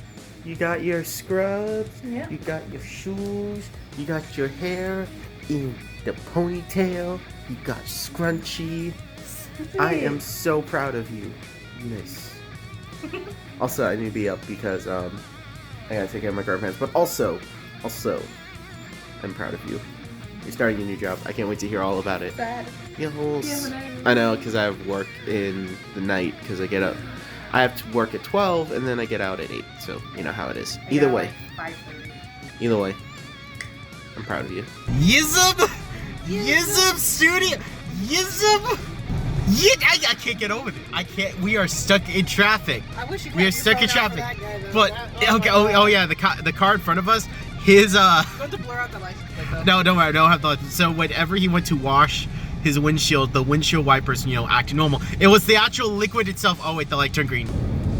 You got your scrubs. Yeah. You got your shoes. You got your hair in the ponytail. You got scrunchy. I am so proud of you. Nice. Also, I need to be up because I gotta take care of my grandparents. But also, I'm proud of you. You're starting a new job. I can't wait to hear all about it. Yes. I know, because I have work in the night because I get up. I have to work at 12 and then I get out at 8. So you know how it is. Either way, I'm proud of you. Yizub Studio! Yizub! I can't get over it. I can't. We are stuck in traffic. I wish you We are stuck in traffic. But, okay, oh yeah, the car in front of us, his, Going to blur out the license plate, though. No, don't worry, I don't have the license. So whenever he went to wash his windshield, the windshield wipers, acted normal. It was the actual liquid itself. Oh wait, the light turned green.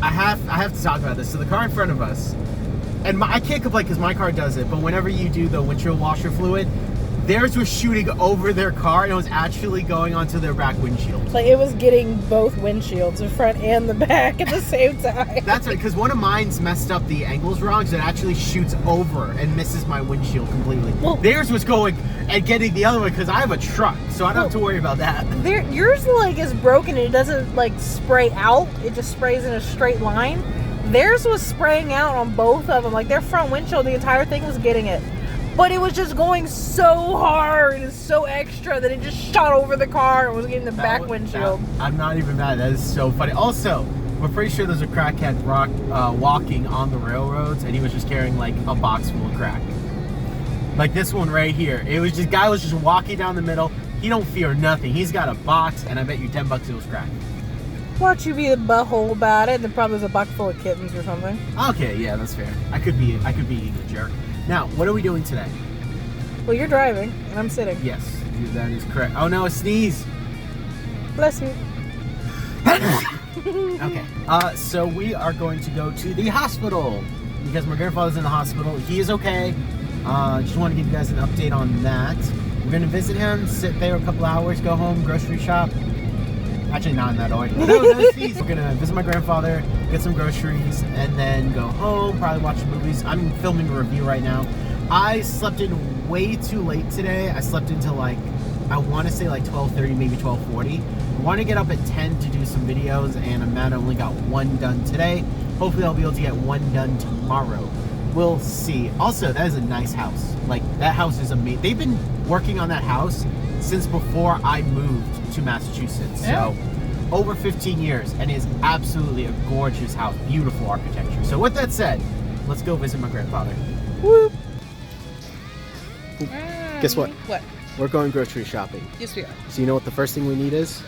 I have to talk about this. So the car in front of us, and I can't complain because my car does it, but whenever you do the windshield washer fluid, theirs was shooting over their car and it was actually going onto their back windshield. Like, it was getting both windshields, the front and the back, at the same time. That's right, because one of mine's messed up the angles wrong, so it actually shoots over and misses my windshield completely. Well, theirs was going and getting the other one because I have a truck, so I don't have to worry about that. Yours, like, is broken and it doesn't, like, spray out. It just sprays in a straight line. Theirs was spraying out on both of them. Like, their front windshield, the entire thing was getting it. But it was just going so hard and so extra that it just shot over the car and was getting the back windshield. I'm not even mad. That is so funny. Also, we're pretty sure there's a crackhead walking on the railroads, and he was just carrying like a box full of crack. Like this one right here. It was just guy was just walking down the middle. He don't fear nothing. He's got a box, and I bet you $10 it was crack. Watch you be a butthole about it, and then probably there's a box full of kittens or something. Okay, yeah, that's fair. I could be a jerk. Now, what are we doing today? Well, you're driving, and I'm sitting. Yes, that is correct. Oh no, a sneeze. Bless you. Okay. So we are going to go to the hospital because my grandfather's in the hospital. He is okay. Just want to give you guys an update on that. We're going to visit him, sit there a couple hours, go home, grocery shop. Actually, not in that order. No, We're going to visit my grandfather, get some groceries, and then go home, probably watch movies. I'm filming a review right now. I slept in way too late today. I slept until like, I want to say like 12:30, maybe 12:40. I want to get up at 10 to do some videos, and I'm mad I only got one done today. Hopefully I'll be able to get one done tomorrow. We'll see. Also, that is a nice house. Like, that house is amazing. They've been working on that house since before I moved to Massachusetts. Yeah. So, over 15 years, and it is absolutely a gorgeous house. Beautiful architecture. So with that said, let's go visit my grandfather. Whoop. Guess what? What? We're going grocery shopping. Yes, we are. So you know what the first thing we need is?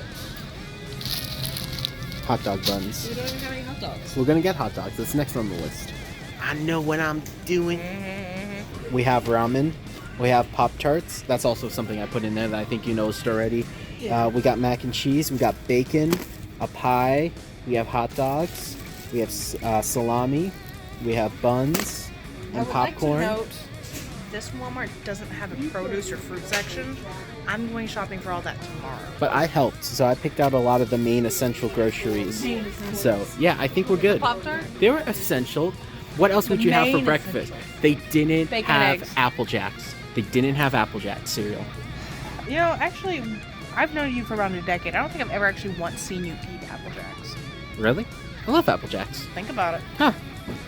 Hot dog buns. We don't even have any hot dogs. So we're gonna get hot dogs. That's next on the list. I know what I'm doing. We have ramen. We have Pop-Tarts. That's also something I put in there that I think you noticed already. Yeah. We got mac and cheese. We got bacon, a pie. We have hot dogs. We have salami. We have buns and popcorn. I would like to note, this Walmart doesn't have a produce or fruit section. I'm going shopping for all that tomorrow. But I helped, so I picked out a lot of the main essential groceries. So, yeah, I think we're good. Pop-Tart? They were essential. What else would you have for breakfast? They didn't Bacon have and eggs. Apple Jacks. They didn't have Apple Jack cereal. You know, actually, I've known you for around a decade. I don't think I've ever actually once seen you eat Apple Jacks. Really? I love Apple Jacks. Think about it. Huh.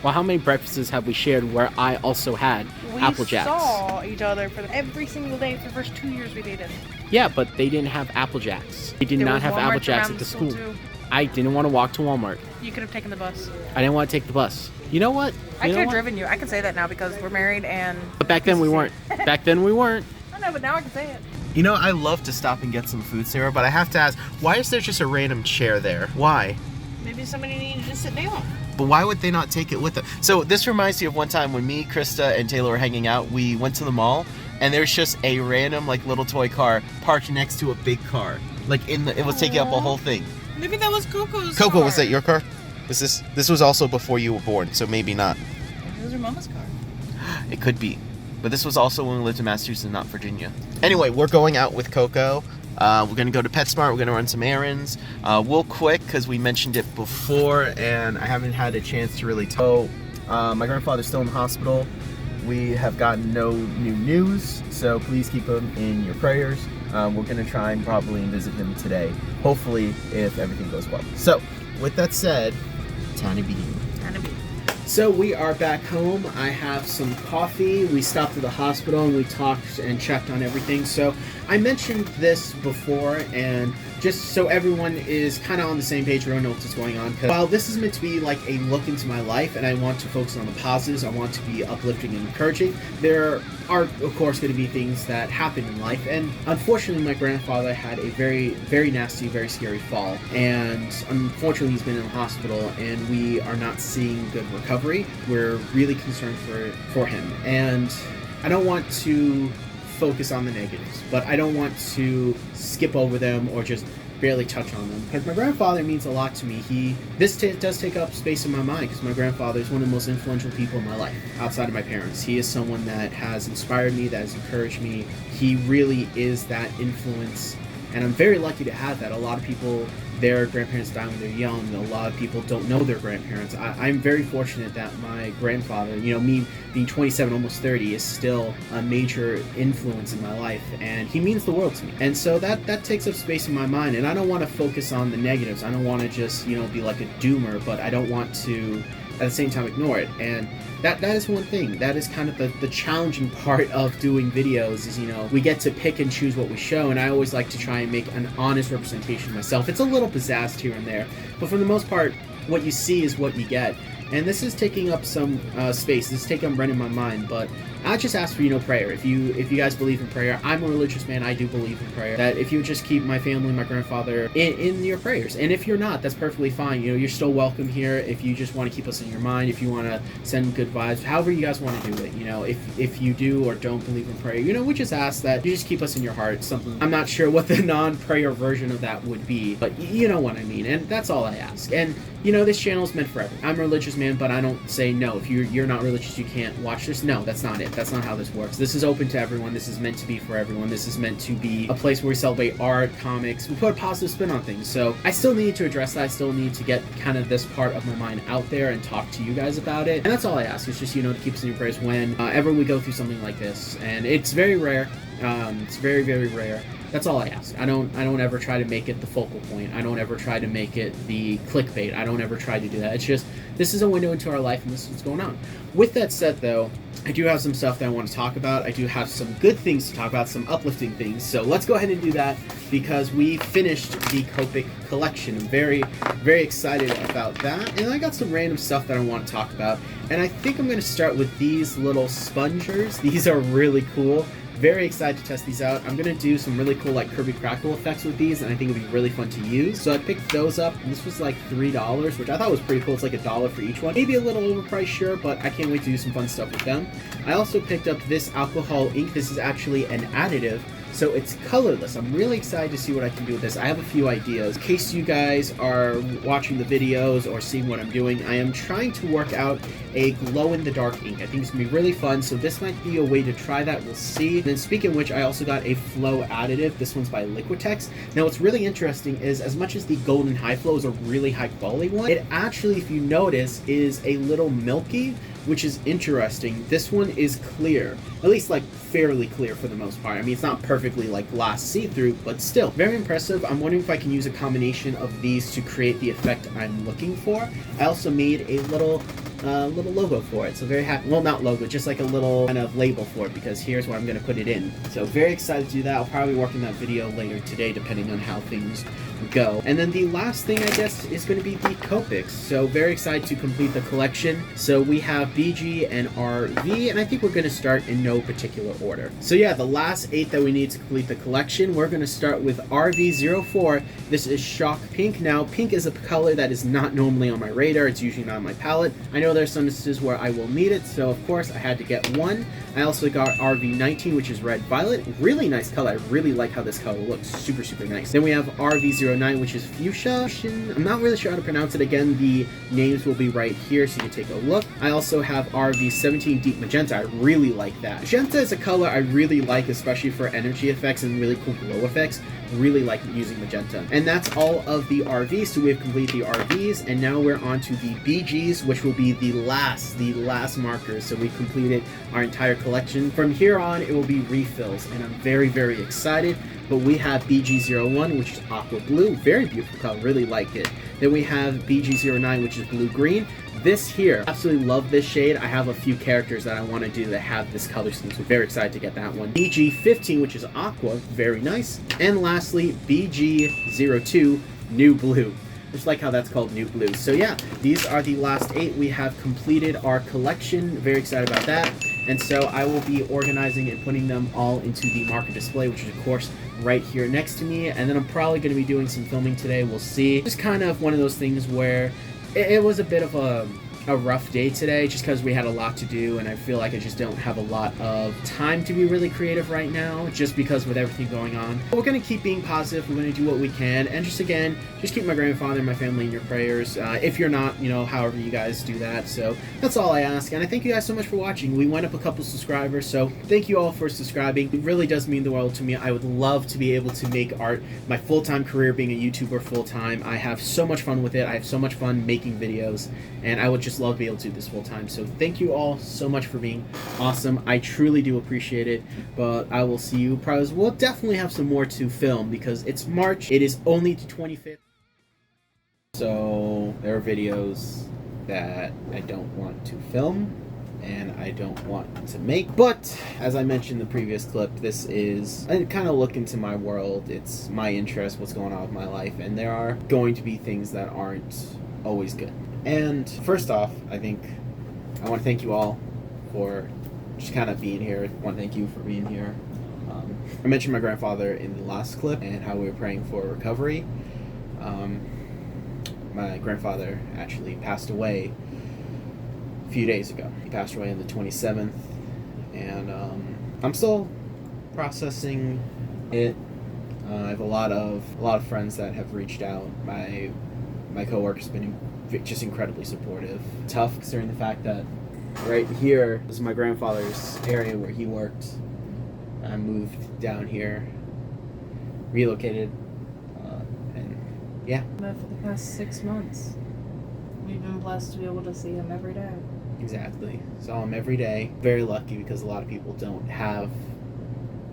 Well, how many breakfasts have we shared where I also had Apple Jacks? We saw each other for every single day for the first 2 years we dated. Yeah, but they didn't have Apple Jacks. They did There not was have Walmart Apple Jacks around at the the school. too. I didn't want to walk to Walmart. You could have taken the bus. I didn't want to take the bus. You know what? I You could know have what? driven you. I can say that now because we're married and... But back then we weren't. Back then we weren't. I know, but now I can say it. You know, I love to stop and get some food, Sarah, but I have to ask, why is there just a random chair there? Why? Maybe somebody needed to sit down. But why would they not take it with them? So this reminds me of one time when me, Krista, and Taylor were hanging out. We went to the mall, and there's just a random, like, little toy car parked next to a big car. Like, it was taking up a whole thing. Maybe that was Coco's Coco, car. was that your car? This was also before you were born, so maybe not. Maybe it was your mama's car. It could be. But this was also when we lived in Massachusetts, not Virginia. Anyway, we're going out with Coco. We're going to go to PetSmart. We're going to run some errands. We'll quick because we mentioned it before and I haven't had a chance to really tell. My grandfather's still in the hospital. We have gotten no new news, so please keep him in your prayers. We're going to try and probably visit him today, hopefully, if everything goes well. So, with that said, time to begin. So we are back home. I have some coffee. We stopped at the hospital and we talked and checked on everything. So I mentioned this before, and just so everyone is kind of on the same page, everyone knows what's going on. Because while this is meant to be like a look into my life and I want to focus on the positives, I want to be uplifting and encouraging, there are, of course, going to be things that happen in life. And unfortunately, my grandfather had a very, very nasty, very scary fall. And unfortunately, he's been in the hospital and we are not seeing good recovery. We're really concerned for him. And I don't want to focus on the negatives, but I don't want to skip over them or just barely touch on them, because my grandfather means a lot to me. This does take up space in my mind, because my grandfather is one of the most influential people in my life outside of my parents. He is someone that has inspired me, that has encouraged me. He really is that influence, and I'm very lucky to have that. A lot of people, their grandparents die when they're young. A lot of people don't know their grandparents. I'm very fortunate that my grandfather, me being 27, almost 30, is still a major influence in my life, and he means the world to me. And so that takes up space in my mind, and I don't want to focus on the negatives. I don't want to just, be like a doomer, but I don't want to, at the same time, ignore it. And that is one thing. That is kind of the challenging part of doing videos is, we get to pick and choose what we show, and I always like to try and make an honest representation of myself. It's a little pizzazzed here and there, but for the most part, what you see is what you get. And this is taking up some space. This is taking up rent in my mind, but I just ask for, prayer. If you guys believe in prayer, I'm a religious man. I do believe in prayer. That if you would just keep my family, my grandfather in your prayers. And if you're not, that's perfectly fine. You're still welcome here. If you just want to keep us in your mind, if you want to send good vibes, however you guys want to do it. If you do or don't believe in prayer, we just ask that you just keep us in your heart. Something I'm not sure what the non-prayer version of that would be, but you know what I mean. And that's all I ask. And this channel is meant for everyone. I'm a religious man, but I don't say no. If you're not religious, you can't watch this. No, that's not it. That's not how this works. This is open to everyone. This is meant to be for everyone. This is meant to be a place where we celebrate art, comics. We put a positive spin on things. So I still need to address that. I still need to get kind of this part of my mind out there and talk to you guys about it. And that's all I ask. It's just, to keep us in your prayers whenever we go through something like this. And it's very rare. It's very, very rare. That's all I ask. I don't ever try to make it the focal point. I don't ever try to make it the clickbait. I don't ever try to do that. It's just, this is a window into our life and this is what's going on. With that said, though, I do have some stuff that I want to talk about. I do have some good things to talk about, some uplifting things. So let's go ahead and do that because we finished the Copic collection. I'm very, very excited about that. And I got some random stuff that I want to talk about. And I think I'm going to start with these little spongers. These are really cool. Very excited to test these out. I'm going to do some really cool Kirby Crackle effects with these, and I think it'll be really fun to use. So I picked those up, and this was like $3, which I thought was pretty cool. It's like $1 for each one. Maybe a little overpriced, sure, but I can't wait to do some fun stuff with them. I also picked up this alcohol ink. This is actually an additive, so it's colorless. I'm really excited to see what I can do with this. I have a few ideas. In case you guys are watching the videos or seeing what I'm doing, I am trying to work out a glow-in-the-dark ink. I think it's going to be really fun, so this might be a way to try that. We'll see. And then speaking of which, I also got a flow additive. This one's by Liquitex. Now, what's really interesting is, as much as the Golden High Flow is a really high-quality one, it actually, if you notice, is a little milky, which is interesting. This one is clear, at least fairly clear for the most part. I mean, it's not perfectly glass see-through, but still very impressive. I'm wondering if I can use a combination of these to create the effect I'm looking for. I also made a little little logo for it. So very happy. Well, not logo, just like a little kind of label for it, because here's where I'm going to put it in. So very excited to do that. I'll probably work on that video later today, depending on how things go. And then the last thing, I guess, is going to be the Copics. So very excited to complete the collection. So we have BG and RV, and I think we're going to start in no particular order. So yeah, the last 8 that we need to complete the collection, we're going to start with RV04. This is Shock Pink. Now, pink is a color that is not normally on my radar. It's usually not on my palette. I know there's some instances where I will need it, so of course I had to get one. I also got RV19, which is Red Violet. Really nice color. I really like how this color looks. Super, super nice. Then we have RV09, which is Fuchsia. I'm not really sure how to pronounce it. Again, the names will be right here, so you can take a look. I also have RV17 Deep Magenta. I really like that. Magenta is a color I really like, especially for energy effects and really cool glow effects. Really like using magenta. And that's all of the RVs. So we have completed the RVs, and now we're on to the BGs, which will be the last markers. So we've completed our entire collection. From here on, it will be refills, and I'm very, very excited. But we have BG01, which is aqua blue. Very beautiful color. Really like it. Then we have BG09, which is blue green. This here, absolutely love this shade. I have a few characters that I want to do that have this color scheme, so very excited to get that one. BG15, which is aqua, very nice. And lastly, BG02, new blue. Just like how that's called new blue. So yeah, these are the last 8. We have completed our collection. Very excited about that. And so I will be organizing and putting them all into the marker display, which is of course right here next to me. And then I'm probably going to be doing some filming today. We'll see. Just kind of one of those things where it was a bit of a rough day today, just because we had a lot to do, and I feel like I just don't have a lot of time to be really creative right now, just because with everything going on. But we're going to keep being positive. We're going to do what we can, and just again, just keep my grandfather and my family in your prayers. If you're not, you know, however you guys do that. So that's all I ask, and I thank you guys so much for watching. We went up a couple subscribers, so thank you all for subscribing. It really does mean the world to me. I would love to be able to make art my full-time career, being a YouTuber full-time. I have so much fun with it. I have so much fun making videos, and I would just love to be able to do this full time. So thank you all so much for being awesome. I truly do appreciate it. But I will see you probably. We'll definitely have some more to film because it's March. It is only the 25th. So there are videos that I don't want to film and I don't want to make. But as I mentioned in the previous clip, this is I kind of look into my world. It's my interest, what's going on with my life, and there are going to be things that aren't always good. And first off, I think I want to thank you all for just kind of being here. I want to thank you for being here. I mentioned my grandfather in the last clip and how we were praying for recovery. My grandfather actually passed away a few days ago. He passed away on the 27th, and I'm still processing it. I have a lot of friends that have reached out. My coworker's been just incredibly supportive. Tough considering the fact that right here is my grandfather's area where he worked. I moved down here, relocated, and yeah. But for the past 6 months, we've been blessed to be able to see him every day. Exactly. Saw him every day. Very lucky because a lot of people don't have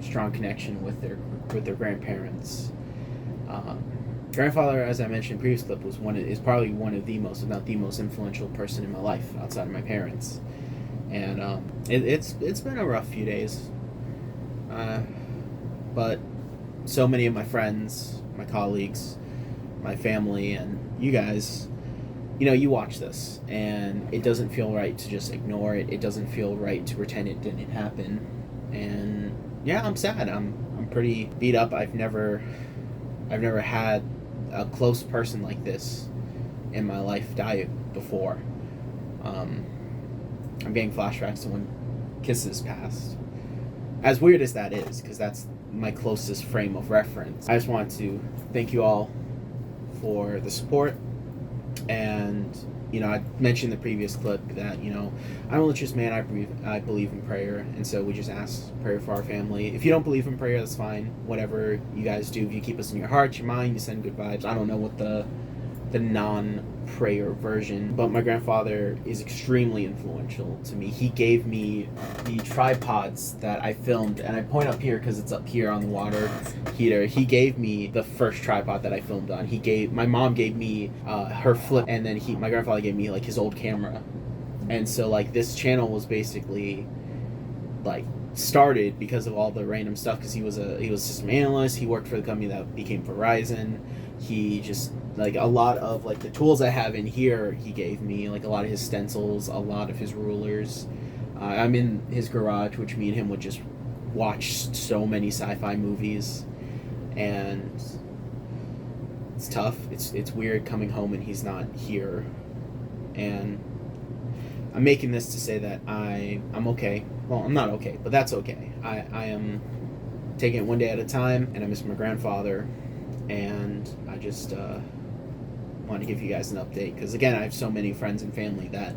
strong connection with their grandparents. Grandfather, as I mentioned in the previous clip, is probably one of the most, if not the most influential person in my life outside of my parents. And it's been a rough few days. But so many of my friends, my colleagues, my family, and you guys, you know, you watch this, and it doesn't feel right to just ignore it. It doesn't feel right to pretend it didn't happen. And yeah, I'm sad. I'm pretty beat up. I've never had a close person like this in my life die before. I'm getting flashbacks to when Kisses passed. As weird as that is, because that's my closest frame of reference. I just want to thank you all for the support. And, you know, I mentioned in the previous clip that, you know, I'm a religious man. I believe in prayer. And so we just ask prayer for our family. If you don't believe in prayer, that's fine. Whatever you guys do, if you keep us in your heart, your mind, you send good vibes. I don't know what the non-prayer version, but my grandfather is extremely influential to me. He gave me the tripods that I filmed, and I point up here because it's up here on the water heater. He gave me the first tripod that I filmed on. My mom gave me her flip, and then my grandfather gave me like his old camera. And so like this channel was basically like started because of all the random stuff, because he was a system analyst. He worked for the company that became Verizon. He just like a lot of like the tools I have in here he gave me, like a lot of his stencils, a lot of his rulers. I'm in his garage, which me and him would just watch so many sci-fi movies, and it's tough. It's weird coming home and he's not here, and I'm making this to say that I'm okay. Well, I'm not okay, but that's okay. I am taking it one day at a time, and I miss my grandfather, and I just want to give you guys an update, because again, I have so many friends and family that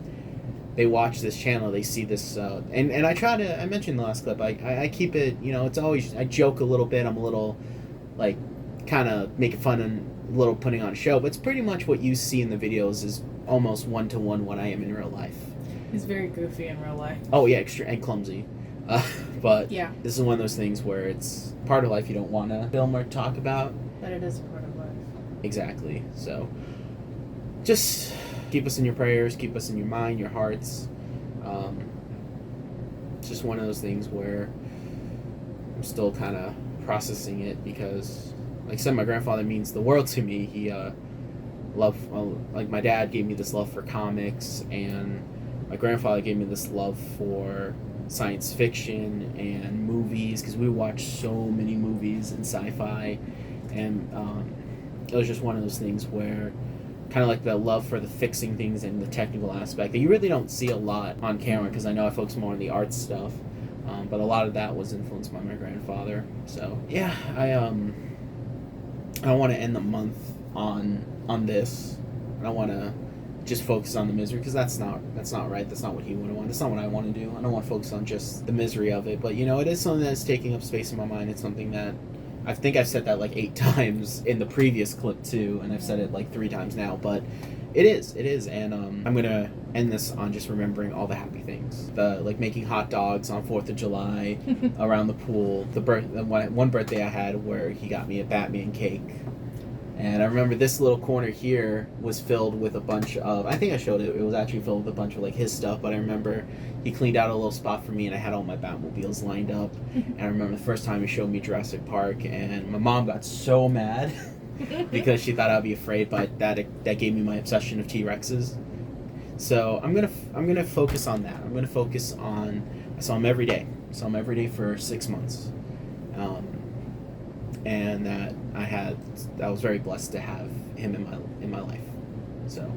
they watch this channel, they see this, and I try to, I mentioned in the last clip, I keep it, you know, it's always, I joke a little bit, I'm a little, like, kind of making fun and a little putting on a show, but it's pretty much what you see in the videos is almost one-to-one what I am in real life. He's very goofy in real life. Oh yeah, extra and clumsy. But yeah, this is one of those things where it's part of life you don't want to film or talk about. but it is a part of life. Exactly. So just keep us in your prayers, keep us in your mind, your hearts. It's just one of those things where I'm still kind of processing it, because like I said, my grandfather means the world to me. He like my dad gave me this love for comics, and my grandfather gave me this love for science fiction and movies, because we watched so many movies and sci-fi, and it was just one of those things where kind of like the love for the fixing things and the technical aspect that you really don't see a lot on camera, because I know I focus more on the art stuff, but a lot of that was influenced by my grandfather. So yeah, I don't want to end the month on this. I don't want to just focus on the misery, because that's not right. That's not what he would want. That's not what I want to do. I don't want to focus on just the misery of it. But you know, it is something that's taking up space in my mind. It's something that I think I've said that like 8 times in the previous clip too, and I've said it like 3 times now. But it is, and I'm gonna end this on just remembering all the happy things, the like making hot dogs on 4th of July around the pool, the one birthday I had where he got me a Batman cake. And I remember this little corner here was filled with a bunch of, I think I showed it, it was actually filled with a bunch of like his stuff, but I remember he cleaned out a little spot for me, and I had all my Batmobiles lined up. And I remember the first time he showed me Jurassic Park, and my mom got so mad because she thought I'd be afraid, but that gave me my obsession of T-Rexes. So I'm gonna focus on that. I'm gonna focus on, I saw him every day. I saw him every day for 6 months. And that I was very blessed to have him in my life. So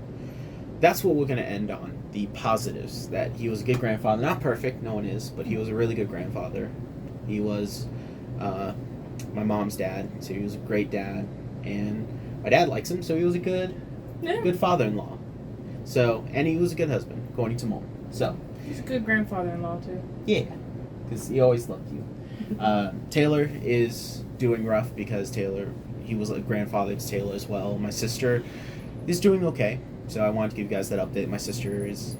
that's what we're gonna end on, the positives, that he was a good grandfather. Not perfect, no one is, but he was a really good grandfather. He was my mom's dad, so he was a great dad, and my dad likes him, so he was a good father-in-law. So, and he was a good husband, according to Mom. So He's a good grandfather-in-law too. yeah, because he always loved you. Taylor is doing rough, because he was a grandfather to Taylor as well. My sister is doing okay, so I wanted to give you guys that update. My sister is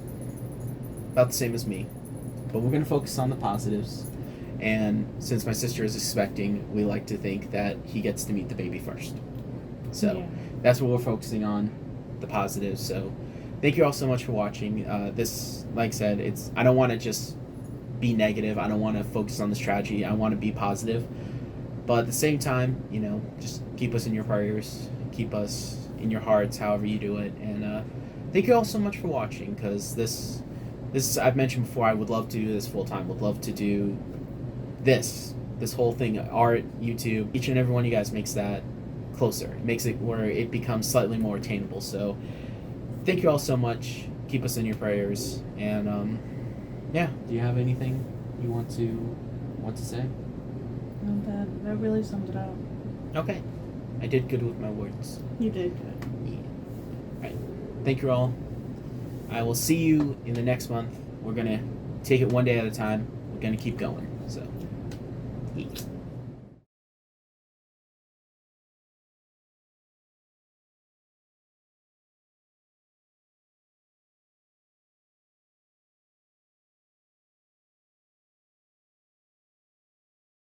about the same as me, but we're going to focus on the positives. And since my sister is expecting, we like to think that he gets to meet the baby first. So that's what we're focusing on, the positives. So thank you all so much for watching. This, like I said, I don't want to just be negative. I don't want to focus on this tragedy. I want to be positive. But at the same time, you know, just keep us in your prayers. Keep us in your hearts, however you do it. And thank you all so much for watching, because this I've mentioned before, I would love to do this full time. Would love to do this whole thing, art, YouTube. Each and every one of you guys makes that closer. It makes it where it becomes slightly more attainable. So thank you all so much. Keep us in your prayers. And yeah, do you have anything you want to say? No, that really summed it up. Okay. I did good with my words. You did good. Yeah. Alright. Thank you all. I will see you in the next month. We're going to take it one day at a time. We're going to keep going. So, yeah.